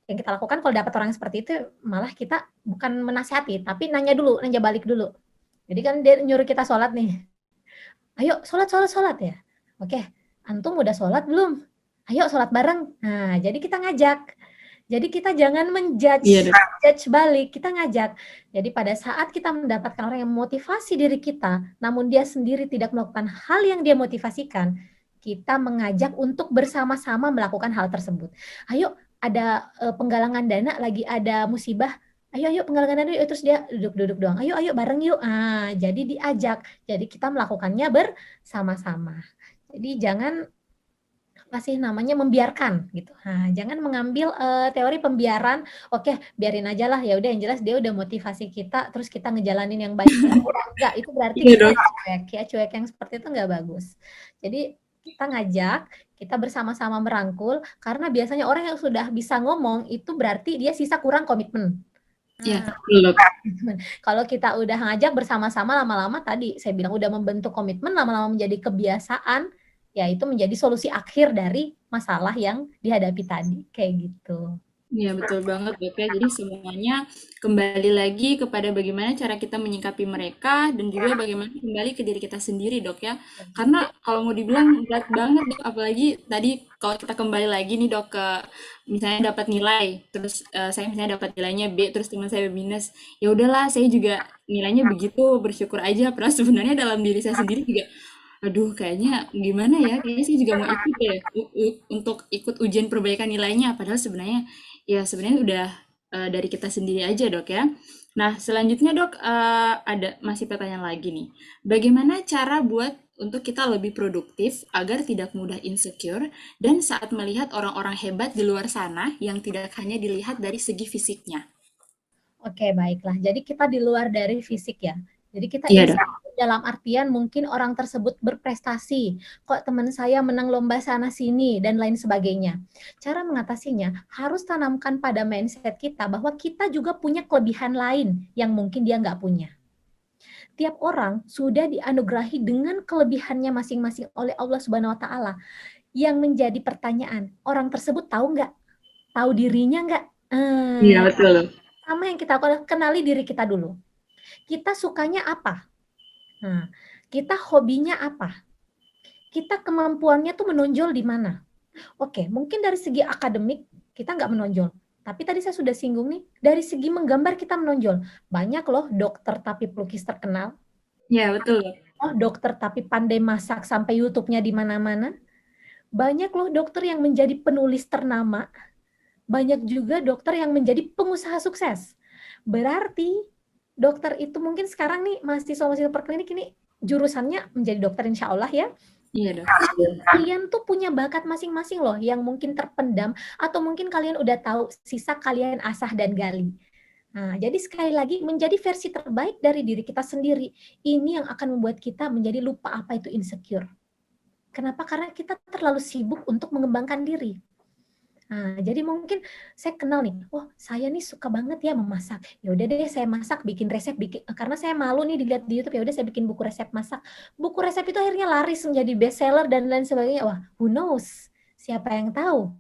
yang kita lakukan kalau dapat orang seperti itu, malah kita bukan menasihati, tapi nanya dulu, nanya balik dulu. Jadi kan dia nyuruh kita sholat nih, ayo sholat, sholat, sholat ya. Oke, antum udah sholat belum? Ayo sholat bareng. Nah, jadi kita ngajak. Jadi kita jangan iya menjudge dok, judge balik, kita ngajak. Jadi pada saat kita mendapatkan orang yang memotivasi diri kita, namun dia sendiri tidak melakukan hal yang dia motivasikan, kita mengajak untuk bersama-sama melakukan hal tersebut. Ayo, ada penggalangan dana, lagi ada musibah. Ayo penggalangan dana yuk. Terus dia duduk-duduk doang. Ayo bareng yuk. Jadi diajak. Jadi kita melakukannya bersama-sama. Jadi jangan masih namanya membiarkan gitu. Jangan mengambil teori pembiaran. Oke, biarin aja lah. Ya udah, yang jelas dia udah motivasi kita, terus kita ngejalanin yang baik. Enggak, itu berarti iya kita dok. cuek. Ya, cuek yang seperti itu enggak bagus. Jadi kita ngajak, kita bersama-sama merangkul, karena biasanya orang yang sudah bisa ngomong itu berarti dia sisa kurang komitmen. Iya, Nah, betul dok. kalau kita udah ngajak bersama-sama, lama-lama tadi saya bilang udah membentuk komitmen, lama-lama menjadi kebiasaan, ya itu menjadi solusi akhir dari masalah yang dihadapi tadi, kayak gitu. Iya betul banget dok ya. Jadi semuanya kembali lagi kepada bagaimana cara kita menyikapi mereka dan juga bagaimana kembali ke diri kita sendiri dok ya. Karena kalau mau dibilang berat banget dok, apalagi tadi kalau kita kembali lagi nih dok ke misalnya dapat nilai, terus saya misalnya dapat nilainya B, terus teman saya minus, ya udahlah saya juga nilainya begitu bersyukur aja. Padahal sebenarnya dalam diri saya sendiri juga aduh, kayaknya gimana ya? Kayaknya saya juga mau ikut deh untuk ikut ujian perbaikan nilainya. Padahal sebenarnya ya sebenarnya udah dari kita sendiri aja dok ya. Nah selanjutnya dok ada masih pertanyaan lagi nih. Bagaimana cara buat untuk kita lebih produktif agar tidak mudah insecure dan saat melihat orang-orang hebat di luar sana yang tidak hanya dilihat dari segi fisiknya? Oke, baiklah. Jadi kita di luar dari fisik ya. Jadi kita Iya dok. insecure dalam artian mungkin orang tersebut berprestasi, kok teman saya menang lomba sana sini dan lain sebagainya. Cara mengatasinya harus tanamkan pada mindset kita bahwa kita juga punya kelebihan lain yang mungkin dia nggak punya. Tiap orang sudah dianugerahi dengan kelebihannya masing-masing oleh Allah Subhanahu wa taala. Yang menjadi pertanyaan, orang tersebut tahu nggak? Tahu dirinya nggak? Iya Eh, betul. Sama yang kita kenali diri kita dulu. Kita sukanya apa? Nah, kita hobinya apa? Kita kemampuannya tuh menonjol di mana? Oke, mungkin dari segi akademik kita nggak menonjol. Tapi tadi saya sudah singgung nih, dari segi menggambar kita menonjol. Banyak loh dokter tapi pelukis terkenal. Iya betul dok. Oh, dokter tapi pandai masak sampai YouTube-nya di mana-mana. Banyak loh dokter yang menjadi penulis ternama. Banyak juga dokter yang menjadi pengusaha sukses. Berarti dokter itu mungkin sekarang nih mahasiswa-mahasiswa perklinik ini jurusannya menjadi dokter insya Allah ya. Iya dok. Kalian tuh punya bakat masing-masing loh yang mungkin terpendam atau mungkin kalian udah tahu sisa kalian asah dan gali. Nah, jadi sekali lagi menjadi versi terbaik dari diri kita sendiri. Ini yang akan membuat kita menjadi lupa apa itu insecure. Kenapa? Karena kita terlalu sibuk untuk mengembangkan diri. Jadi mungkin saya kenal nih, oh saya nih suka banget ya memasak. Ya udah deh saya masak, bikin resep, karena saya malu nih dilihat di YouTube, ya udah saya bikin buku resep masak. Buku resep itu akhirnya laris menjadi bestseller dan lain sebagainya. Wah, who knows? Siapa yang tahu?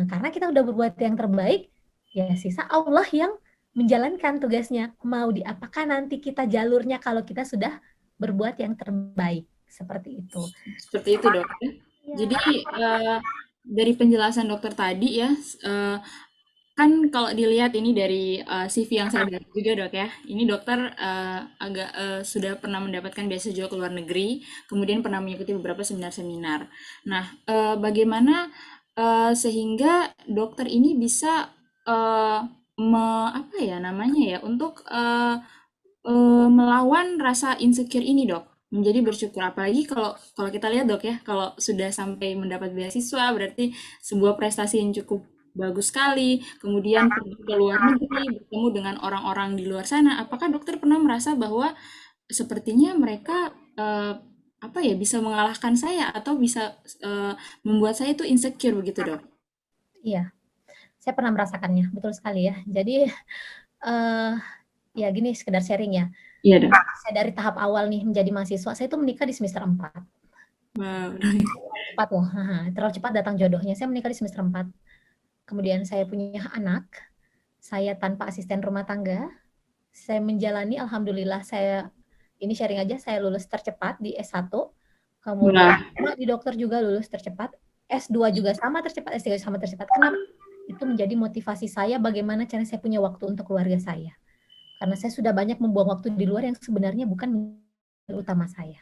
Karena kita udah berbuat yang terbaik, ya sisa Allah yang menjalankan tugasnya. Mau diapakan nanti kita jalurnya kalau kita sudah berbuat yang terbaik. Seperti itu. Seperti itu, Dok, ya. Jadi, Ya. dari penjelasan dokter tadi ya, kan kalau dilihat ini dari CV yang saya lihat juga, Dok, ya. Ini dokter sudah pernah mendapatkan beasiswa ke luar negeri, kemudian pernah mengikuti beberapa seminar-seminar. Nah, bagaimana sehingga dokter ini bisa apa ya namanya ya, untuk melawan rasa insecure ini, Dok, menjadi bersyukur. Apalagi kalau kalau kita lihat, Dok, ya, kalau sudah sampai mendapat beasiswa berarti sebuah prestasi yang cukup bagus sekali. Kemudian pergi ke luar negeri, bertemu dengan orang-orang di luar sana. Apakah dokter pernah merasa bahwa sepertinya mereka apa ya, bisa mengalahkan saya atau bisa membuat saya itu insecure begitu, Dok? Iya, saya pernah merasakannya, betul sekali ya. Jadi, eee, ya gini sekedar sharing ya. Iya, Dok. Saya dari tahap awal nih menjadi mahasiswa, saya itu menikah di semester 4. Wow. Terlalu cepat loh, terlalu cepat datang jodohnya. Saya menikah di semester 4. Kemudian saya punya anak, saya tanpa asisten rumah tangga, saya menjalani alhamdulillah saya ini sharing aja, saya lulus tercepat di S1, kemudian Wah, di dokter juga lulus tercepat, S2 juga sama tercepat, S3 sama tercepat. Kenapa? Itu menjadi motivasi saya bagaimana cara saya punya waktu untuk keluarga saya. Karena saya sudah banyak membuang waktu di luar yang sebenarnya bukan utama saya.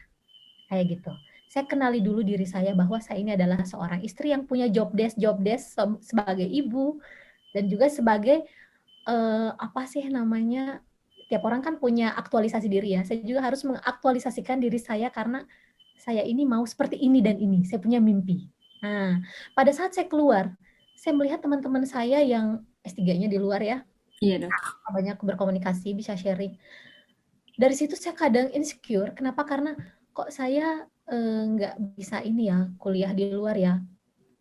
Kayak gitu. Saya kenali dulu diri saya bahwa saya ini adalah seorang istri yang punya job desk sebagai ibu dan juga sebagai apa sih namanya, tiap orang kan punya aktualisasi diri ya. Saya juga harus mengaktualisasikan diri saya karena saya ini mau seperti ini dan ini. Saya punya mimpi. Nah, pada saat saya keluar, saya melihat teman-teman saya yang S3-nya di luar ya, iya, Dok. banyak berkomunikasi, bisa sharing. Dari situ saya kadang insecure, kenapa? Karena kok saya nggak bisa ini ya, kuliah di luar ya.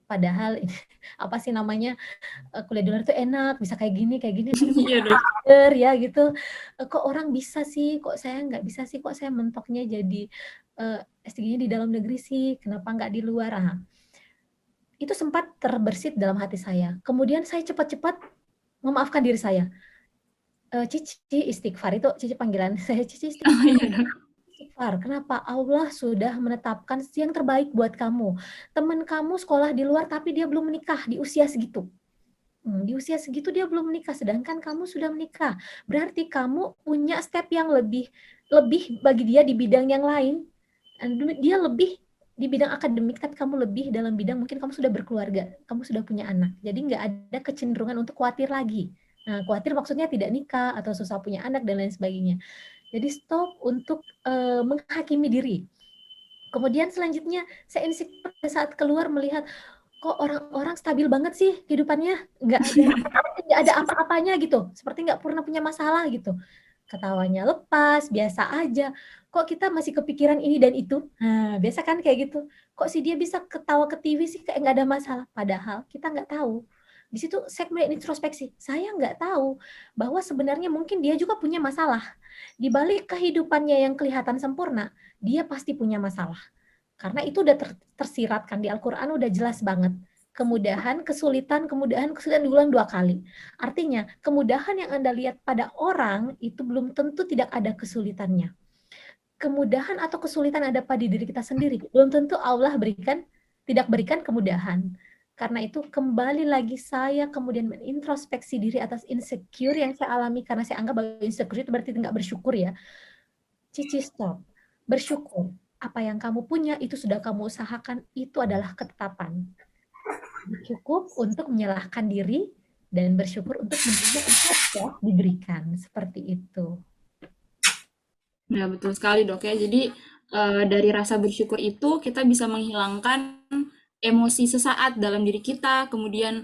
Padahal apa sih namanya, kuliah di luar itu enak, bisa kayak gini, tapi kok Iya, Dok. ya gitu. Kok orang bisa sih, kok saya nggak bisa sih, kok saya mentoknya jadi S3-nya di dalam negeri sih, kenapa nggak di luar? Itu sempat terbersit dalam hati saya. Kemudian saya cepat-cepat memaafkan diri saya. Cici istighfar itu Cici panggilan saya, Cici Oh, istighfar. iya, Dok. Istighfar, kenapa? Allah sudah menetapkan yang terbaik buat kamu. Teman kamu sekolah di luar tapi dia belum menikah di usia segitu. Di usia segitu dia belum menikah, sedangkan kamu sudah menikah. Berarti kamu punya step yang lebih lebih bagi dia di bidang yang lain. Dia lebih di bidang akademik, tapi kamu lebih dalam bidang mungkin kamu sudah berkeluarga, kamu sudah punya anak. Jadi nggak ada kecenderungan untuk khawatir lagi. Nah, khawatir maksudnya tidak nikah atau susah punya anak dan lain sebagainya. Jadi stop untuk menghakimi diri. Kemudian selanjutnya saya insecure pada saat keluar melihat kok orang-orang stabil banget sih kehidupannya, nggak ada apa-apanya gitu, seperti nggak pernah punya masalah gitu. Ketawanya lepas, biasa aja. Kok kita masih kepikiran ini dan itu? Nah, biasa kan kayak gitu. Kok sih dia bisa ketawa ke TV sih kayak nggak ada masalah? Padahal kita nggak tahu. Di situ saya mulai introspeksi. Saya nggak tahu bahwa sebenarnya mungkin dia juga punya masalah. Di balik kehidupannya yang kelihatan sempurna, dia pasti punya masalah. Karena itu udah tersiratkan di Al-Quran udah jelas banget. Kemudahan, kesulitan diulang 2 kali. Artinya, kemudahan yang Anda lihat pada orang itu belum tentu tidak ada kesulitannya. Kemudahan atau kesulitan ada pada diri kita sendiri. Belum tentu Allah tidak berikan kemudahan. Karena itu kembali lagi saya kemudian menintrospeksi diri atas insecure yang saya alami karena saya anggap bahwa insecure itu berarti nggak bersyukur ya. Cici stop. Bersyukur. Apa yang kamu punya itu sudah kamu usahakan, itu adalah ketetapan. Cukup untuk menyalahkan diri dan bersyukur untuk menerima apa yang sudah diberikan. Seperti itu. Ya, betul sekali, Dok, ya. Jadi, dari rasa bersyukur itu kita bisa menghilangkan emosi sesaat dalam diri kita, kemudian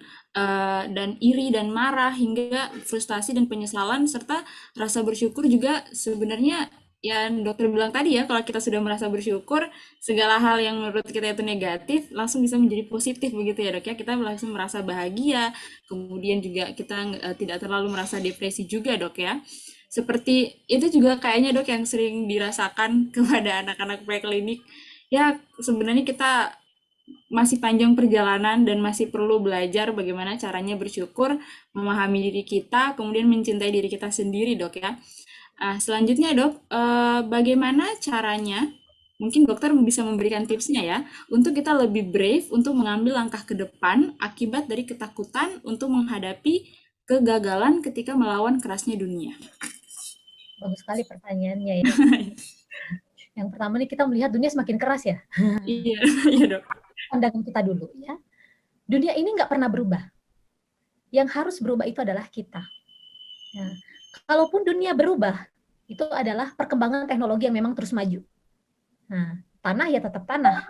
dan iri dan marah hingga frustasi dan penyesalan serta rasa bersyukur juga sebenarnya yang dokter bilang tadi ya, kalau kita sudah merasa bersyukur, segala hal yang menurut kita itu negatif langsung bisa menjadi positif begitu ya dok ya. Kita langsung merasa bahagia, kemudian juga kita tidak terlalu merasa depresi juga dok ya. Seperti itu juga kayaknya dok yang sering dirasakan kepada anak-anak preklinik. Ya sebenarnya kita masih panjang perjalanan dan masih perlu belajar bagaimana caranya bersyukur, memahami diri kita, kemudian mencintai diri kita sendiri dok ya. Selanjutnya dok, bagaimana caranya, mungkin dokter bisa memberikan tipsnya ya, untuk kita lebih brave untuk mengambil langkah ke depan akibat dari ketakutan untuk menghadapi kegagalan ketika melawan kerasnya dunia. Bagus sekali pertanyaannya ya. Yang pertama nih kita melihat dunia semakin keras ya. Iya, iya dok. Pandangan kita dulu ya. Dunia ini nggak pernah berubah. Yang harus berubah itu adalah kita. Nah, kalaupun dunia berubah, itu adalah perkembangan teknologi yang memang terus maju. Nah, tanah ya tetap tanah.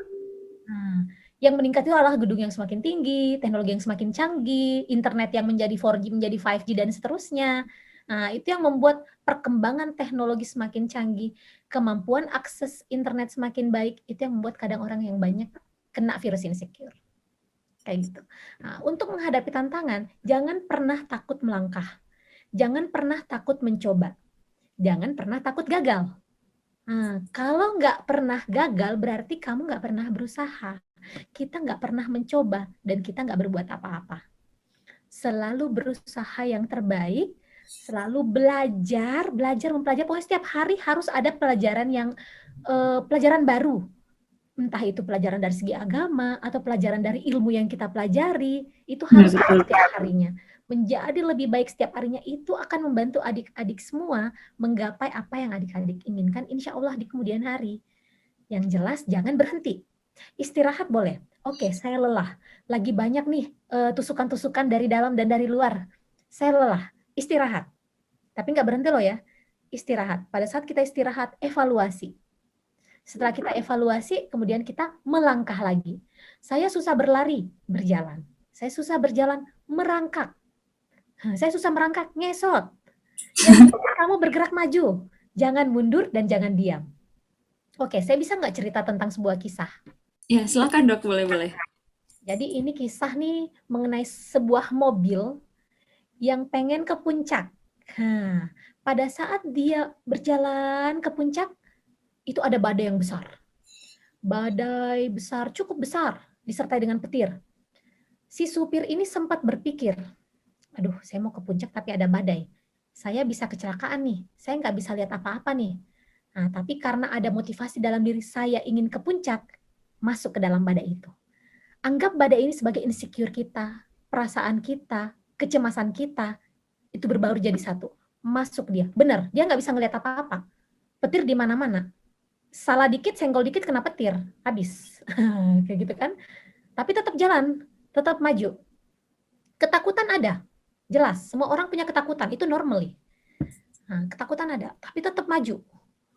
Nah, yang meningkat itu adalah gedung yang semakin tinggi, teknologi yang semakin canggih, internet yang menjadi 4G menjadi 5G dan seterusnya. Nah, itu yang membuat perkembangan teknologi semakin canggih, kemampuan akses internet semakin baik, itu yang membuat kadang orang yang banyak kena virus insecure. Kayak gitu. Nah, untuk menghadapi tantangan, jangan pernah takut melangkah. Jangan pernah takut mencoba. Jangan pernah takut gagal. Nah, kalau nggak pernah gagal, berarti kamu nggak pernah berusaha. Kita nggak pernah mencoba, dan kita nggak berbuat apa-apa. Selalu berusaha yang terbaik, selalu belajar, mempelajari. Pokoknya setiap hari harus ada pelajaran baru. Entah itu pelajaran dari segi agama, atau pelajaran dari ilmu yang kita pelajari, itu harus ada setiap harinya. Menjadi lebih baik setiap harinya itu akan membantu adik-adik semua menggapai apa yang adik-adik inginkan, insya Allah di kemudian hari. Yang jelas jangan berhenti. Istirahat boleh. Oke, saya lelah. Lagi banyak nih tusukan-tusukan dari dalam dan dari luar. Saya lelah. Istirahat. Tapi nggak berhenti loh ya. Istirahat. Pada saat kita istirahat, evaluasi. Setelah kita evaluasi, kemudian kita melangkah lagi. Saya susah berlari, berjalan. Saya susah berjalan, merangkak. Saya susah merangkak, ngesot. Yang penting kamu bergerak maju. Jangan mundur dan jangan diam. Oke, saya bisa nggak cerita tentang sebuah kisah? Ya, silakan dok, boleh-boleh. Jadi ini kisah nih mengenai sebuah mobil yang pengen ke puncak. Nah, pada saat dia berjalan ke puncak, itu ada badai yang besar. Badai besar, cukup besar, disertai dengan petir. Si supir ini sempat berpikir, aduh saya mau ke puncak tapi ada badai. Saya bisa kecelakaan nih, saya nggak bisa lihat apa-apa nih. Nah, tapi karena ada motivasi dalam diri saya ingin ke puncak, masuk ke dalam badai itu. Anggap badai ini sebagai insecure kita, perasaan kita, kecemasan kita, itu berbaur jadi satu. Masuk dia. Benar, dia nggak bisa ngelihat apa-apa. Petir di mana-mana. Salah dikit, senggol dikit kena petir. Habis. Kayak gitu kan. Tapi tetap jalan, tetap maju. Ketakutan ada. Jelas, semua orang punya ketakutan. Itu normal. Nah, ketakutan ada, tapi tetap maju.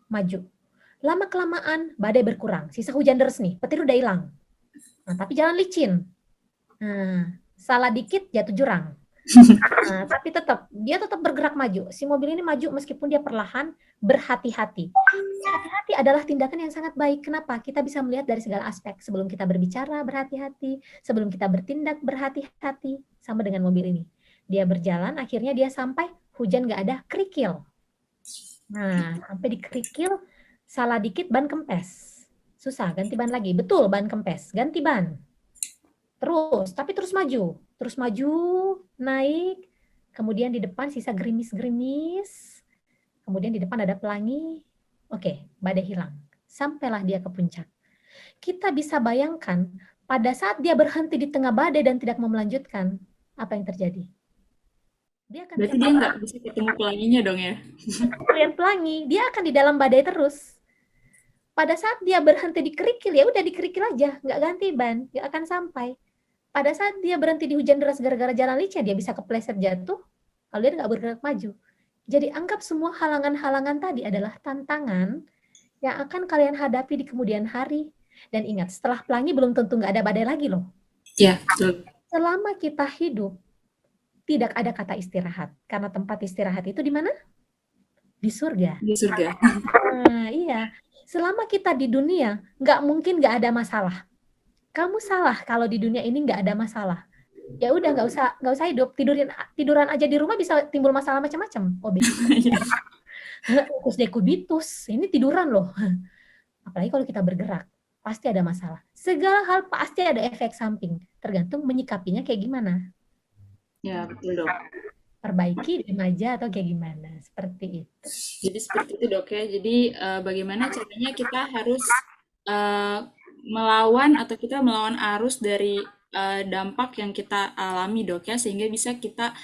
Maju. Lama-kelamaan, badai berkurang. Sisa hujan deras nih, petir udah hilang. Nah, tapi jalan licin. Nah, salah dikit jatuh jurang. Nah, tapi dia tetap bergerak maju. Si mobil ini maju meskipun dia perlahan, berhati-hati. Berhati-hati adalah tindakan yang sangat baik. Kenapa? Kita bisa melihat dari segala aspek. Sebelum kita berbicara, berhati-hati. Sebelum kita bertindak, berhati-hati. Sama dengan mobil ini. Dia berjalan, akhirnya dia sampai, hujan nggak ada, kerikil. Nah, sampai di kerikil, salah dikit ban kempes. Susah, ganti ban lagi. Betul, ban kempes. Ganti ban. Tapi terus maju, naik, kemudian di depan sisa gerimis-gerimis, kemudian di depan ada pelangi, oke, badai hilang. Sampailah dia ke puncak. Kita bisa bayangkan, pada saat dia berhenti di tengah badai dan tidak mau melanjutkan, apa yang terjadi? Dia akan Berarti dia nggak bisa ketemu pelanginya dong ya? lihat pelangi, dia akan di dalam badai terus. Pada saat dia berhenti di kerikil, ya udah di kerikil aja, nggak ganti ban, nggak akan sampai. Pada saat dia berhenti di hujan deras gara-gara jalan licin, dia bisa kepleset jatuh, kalau dia nggak bergerak maju. Jadi anggap semua halangan-halangan tadi adalah tantangan yang akan kalian hadapi di kemudian hari. Dan ingat, setelah pelangi belum tentu nggak ada badai lagi loh. Ya, betul. Selama kita hidup, tidak ada kata istirahat. Karena tempat istirahat itu di mana? di surga. Di surga. Nah, iya. Selama kita di dunia, nggak mungkin nggak ada masalah. Kamu salah kalau di dunia ini nggak ada masalah. Ya udah nggak usah hidup, tiduran aja di rumah bisa timbul masalah macam-macam. Obesitas, Iya. usus dekubitus, ini tiduran loh. Apalagi kalau kita bergerak, pasti ada masalah. Segala hal pasti ada efek samping, tergantung menyikapinya kayak gimana. Ya, betul dok. Perbaiki, diem aja atau kayak gimana, seperti itu. Jadi seperti itu dok ya. Jadi bagaimana caranya kita harus eh, melawan atau kita melawan arus dari dampak yang kita alami dok ya, sehingga bisa kita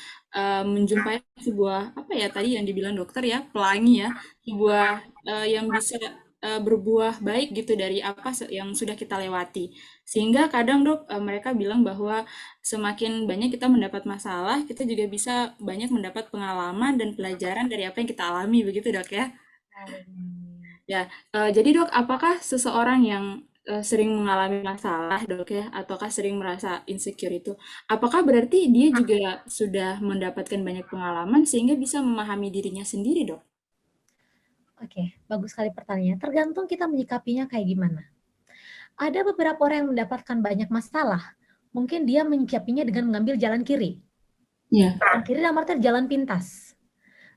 menjumpai sebuah apa ya tadi yang dibilang dokter ya, pelangi ya, sebuah yang bisa berbuah baik gitu dari apa yang sudah kita lewati. Sehingga kadang dok mereka bilang bahwa semakin banyak kita mendapat masalah, kita juga bisa banyak mendapat pengalaman dan pelajaran dari apa yang kita alami, begitu dok ya? Ya, jadi dok, apakah seseorang yang sering mengalami masalah dok ya, ataukah sering merasa insecure itu, apakah berarti dia juga sudah mendapatkan banyak pengalaman sehingga bisa memahami dirinya sendiri dok? Oke, bagus sekali pertanyaannya. Tergantung kita menyikapinya kayak gimana. Ada beberapa orang yang mendapatkan banyak masalah, mungkin dia menyikapinya dengan mengambil jalan kiri. Ya, Jalan kiri dalam artian jalan pintas.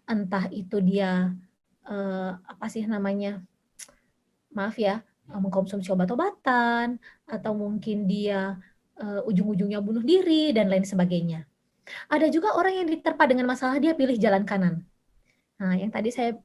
Entah itu dia apa sih namanya? Maaf ya, mengkonsumsi obat-obatan atau mungkin dia ujung-ujungnya bunuh diri dan lain sebagainya. Ada juga orang yang diterpa dengan masalah dia pilih jalan kanan. Nah, yang tadi saya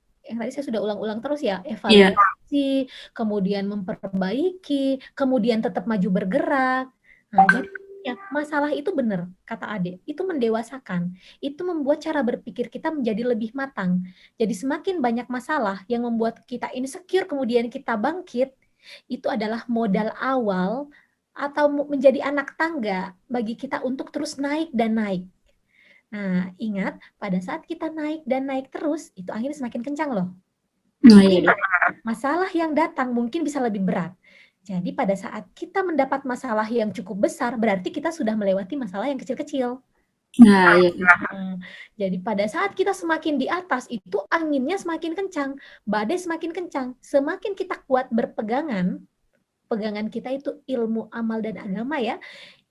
sudah ulang-ulang terus ya, iya, evaluasi, kemudian memperbaiki, kemudian tetap maju bergerak. Nah, jadi ya, masalah itu benar, kata Ade, itu mendewasakan. Itu membuat cara berpikir kita menjadi lebih matang. Jadi semakin banyak masalah yang membuat kita insecure, kemudian kita bangkit, itu adalah modal awal atau menjadi anak tangga bagi kita untuk terus naik dan naik. Nah, ingat, pada saat kita naik dan naik terus, itu angin semakin kencang loh. nah Tapi iya dok. masalah yang datang mungkin bisa lebih berat. Jadi pada saat kita mendapat masalah yang cukup besar, berarti kita sudah melewati masalah yang kecil-kecil. Nah iya, Nah, jadi pada saat kita semakin di atas, itu anginnya semakin kencang, badai semakin kencang. Semakin kita kuat berpegangan, pegangan kita itu ilmu, amal, dan agama ya,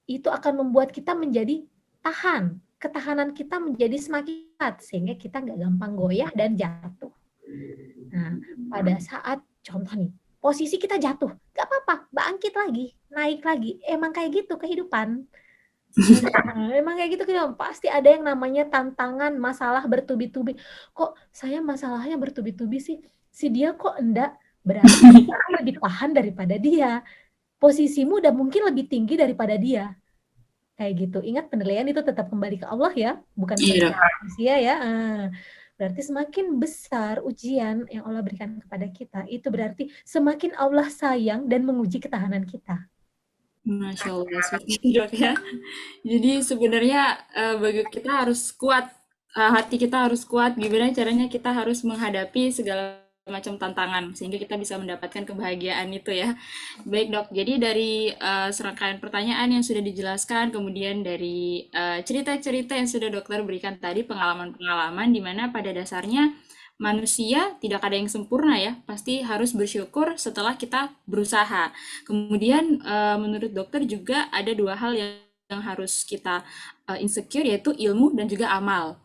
itu akan membuat kita menjadi tahan. Ketahanan kita menjadi semakin kuat, sehingga kita nggak gampang goyah dan jatuh. Nah, pada saat, contoh nih, posisi kita jatuh, nggak apa-apa, bangkit lagi, naik lagi. Emang kayak gitu kehidupan. Nah, emang kayak gitu kehidupan. Pasti ada yang namanya tantangan, masalah bertubi-tubi. Kok saya masalahnya bertubi-tubi sih? Si dia kok enggak? Berarti kamu lebih tahan daripada dia. Posisimu udah mungkin lebih tinggi daripada dia. Kayak gitu. Ingat, penilaian itu tetap kembali ke Allah ya, bukan iya kembali dok. ke manusia ya. Berarti semakin besar ujian yang Allah berikan kepada kita, itu berarti semakin Allah sayang dan menguji ketahanan kita. Masya Allah, seperti itu dok ya. Jadi sebenarnya bagi kita harus kuat, hati kita harus kuat. Gimana caranya kita harus menghadapi segala macam tantangan sehingga kita bisa mendapatkan kebahagiaan itu ya. Baik dok, jadi dari serangkaian pertanyaan yang sudah dijelaskan, kemudian dari cerita-cerita yang sudah dokter berikan tadi, pengalaman-pengalaman di mana pada dasarnya manusia tidak ada yang sempurna ya, pasti harus bersyukur setelah kita berusaha. Kemudian menurut dokter juga ada dua hal yang harus kita insecure yaitu ilmu dan juga amal.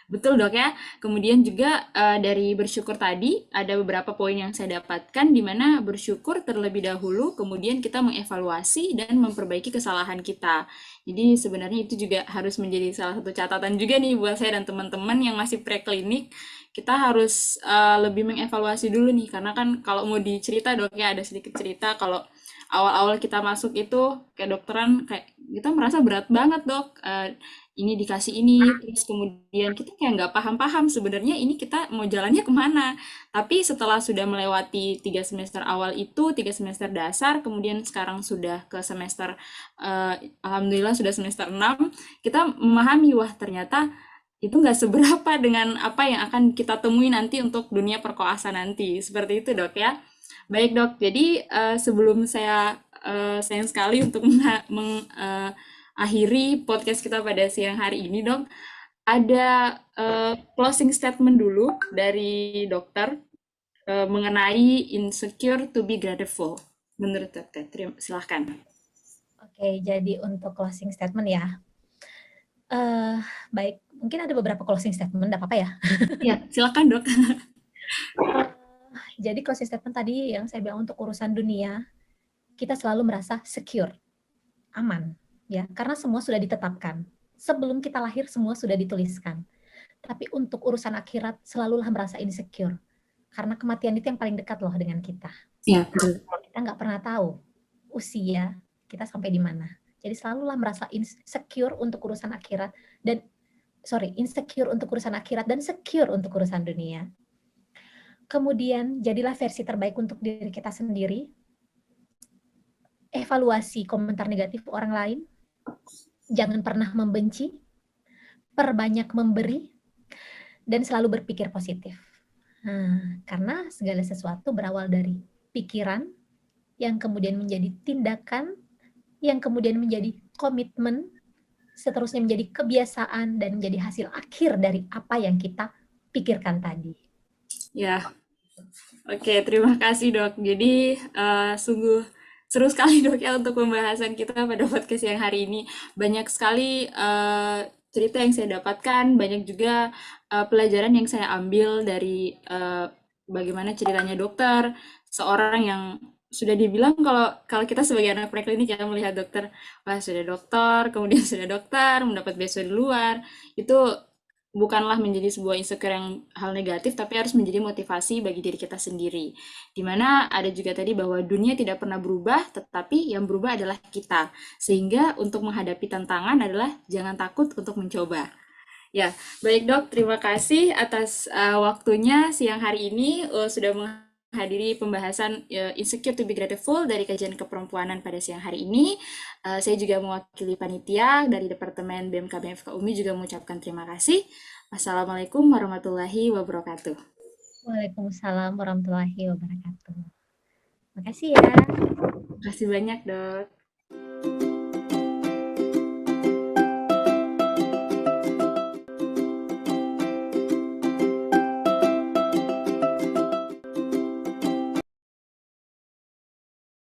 Betul dok ya. Kemudian juga dari bersyukur tadi ada beberapa poin yang saya dapatkan di mana bersyukur terlebih dahulu, kemudian kita mengevaluasi dan memperbaiki kesalahan kita. Jadi sebenarnya itu juga harus menjadi salah satu catatan juga nih buat saya dan teman-teman yang masih preklinik. Kita harus lebih mengevaluasi dulu nih karena kan kalau mau dicerita dok ya ada sedikit cerita kalau awal-awal kita masuk itu kayak dokteran kayak kita merasa berat banget dok. Ini dikasih ini, terus kemudian kita kayak nggak paham-paham sebenarnya ini kita mau jalannya kemana. Tapi setelah sudah melewati 3 semester awal itu, 3 semester dasar, kemudian sekarang sudah ke semester, alhamdulillah sudah semester 6, kita memahami, wah ternyata itu nggak seberapa dengan apa yang akan kita temui nanti untuk dunia perkoasa nanti. Seperti itu dok ya. Baik dok, jadi sebelum saya sayang sekali untuk mengakhiri podcast kita pada siang hari ini dok, ada closing statement dulu dari dokter mengenai insecure to be grateful. Menurut dokter, silahkan. Oke, jadi untuk closing statement ya. Baik, mungkin ada beberapa closing statement, nggak apa-apa ya? Ya, silakan dok. Jadi closing statement tadi yang saya bilang untuk urusan dunia, kita selalu merasa secure, aman, ya, karena semua sudah ditetapkan. Sebelum kita lahir semua sudah dituliskan. Tapi untuk urusan akhirat selalulah merasa insecure, karena kematian itu yang paling dekat loh dengan kita. Ya, betul. Kita nggak pernah tahu usia kita sampai di mana. Jadi selalulah merasa insecure untuk urusan akhirat dan insecure untuk urusan akhirat dan secure untuk urusan dunia. Kemudian jadilah versi terbaik untuk diri kita sendiri. Evaluasi komentar negatif orang lain. Jangan pernah membenci. Perbanyak memberi dan selalu berpikir positif. Karena segala sesuatu berawal dari pikiran yang kemudian menjadi tindakan, yang kemudian menjadi komitmen, seterusnya menjadi kebiasaan dan menjadi hasil akhir dari apa yang kita pikirkan tadi. Ya, oke, terima kasih dok. Jadi sungguh seru sekali dok ya untuk pembahasan kita pada podcast yang hari ini. Banyak sekali cerita yang saya dapatkan, banyak juga pelajaran yang saya ambil dari bagaimana ceritanya dokter, seorang yang sudah dibilang kalau kalau kita sebagai anak preklinik ya melihat dokter, wah sudah dokter, kemudian sudah dokter, mendapat beasiswa di luar, itu bukanlah menjadi sebuah insecure yang hal negatif, tapi harus menjadi motivasi bagi diri kita sendiri. Dimana ada juga tadi bahwa dunia tidak pernah berubah, tetapi yang berubah adalah kita. Sehingga untuk menghadapi tantangan adalah jangan takut untuk mencoba. Ya, baik dok, terima kasih atas waktunya siang hari ini sudah menghadiri pembahasan Insecure to be Grateful dari kajian keperempuanan pada siang hari ini. Saya juga mewakili panitia dari Departemen BMKB FK UMI juga mengucapkan terima kasih. Assalamualaikum warahmatullahi wabarakatuh. Waalaikumsalam warahmatullahi wabarakatuh. Makasih ya. Terima kasih banyak dok.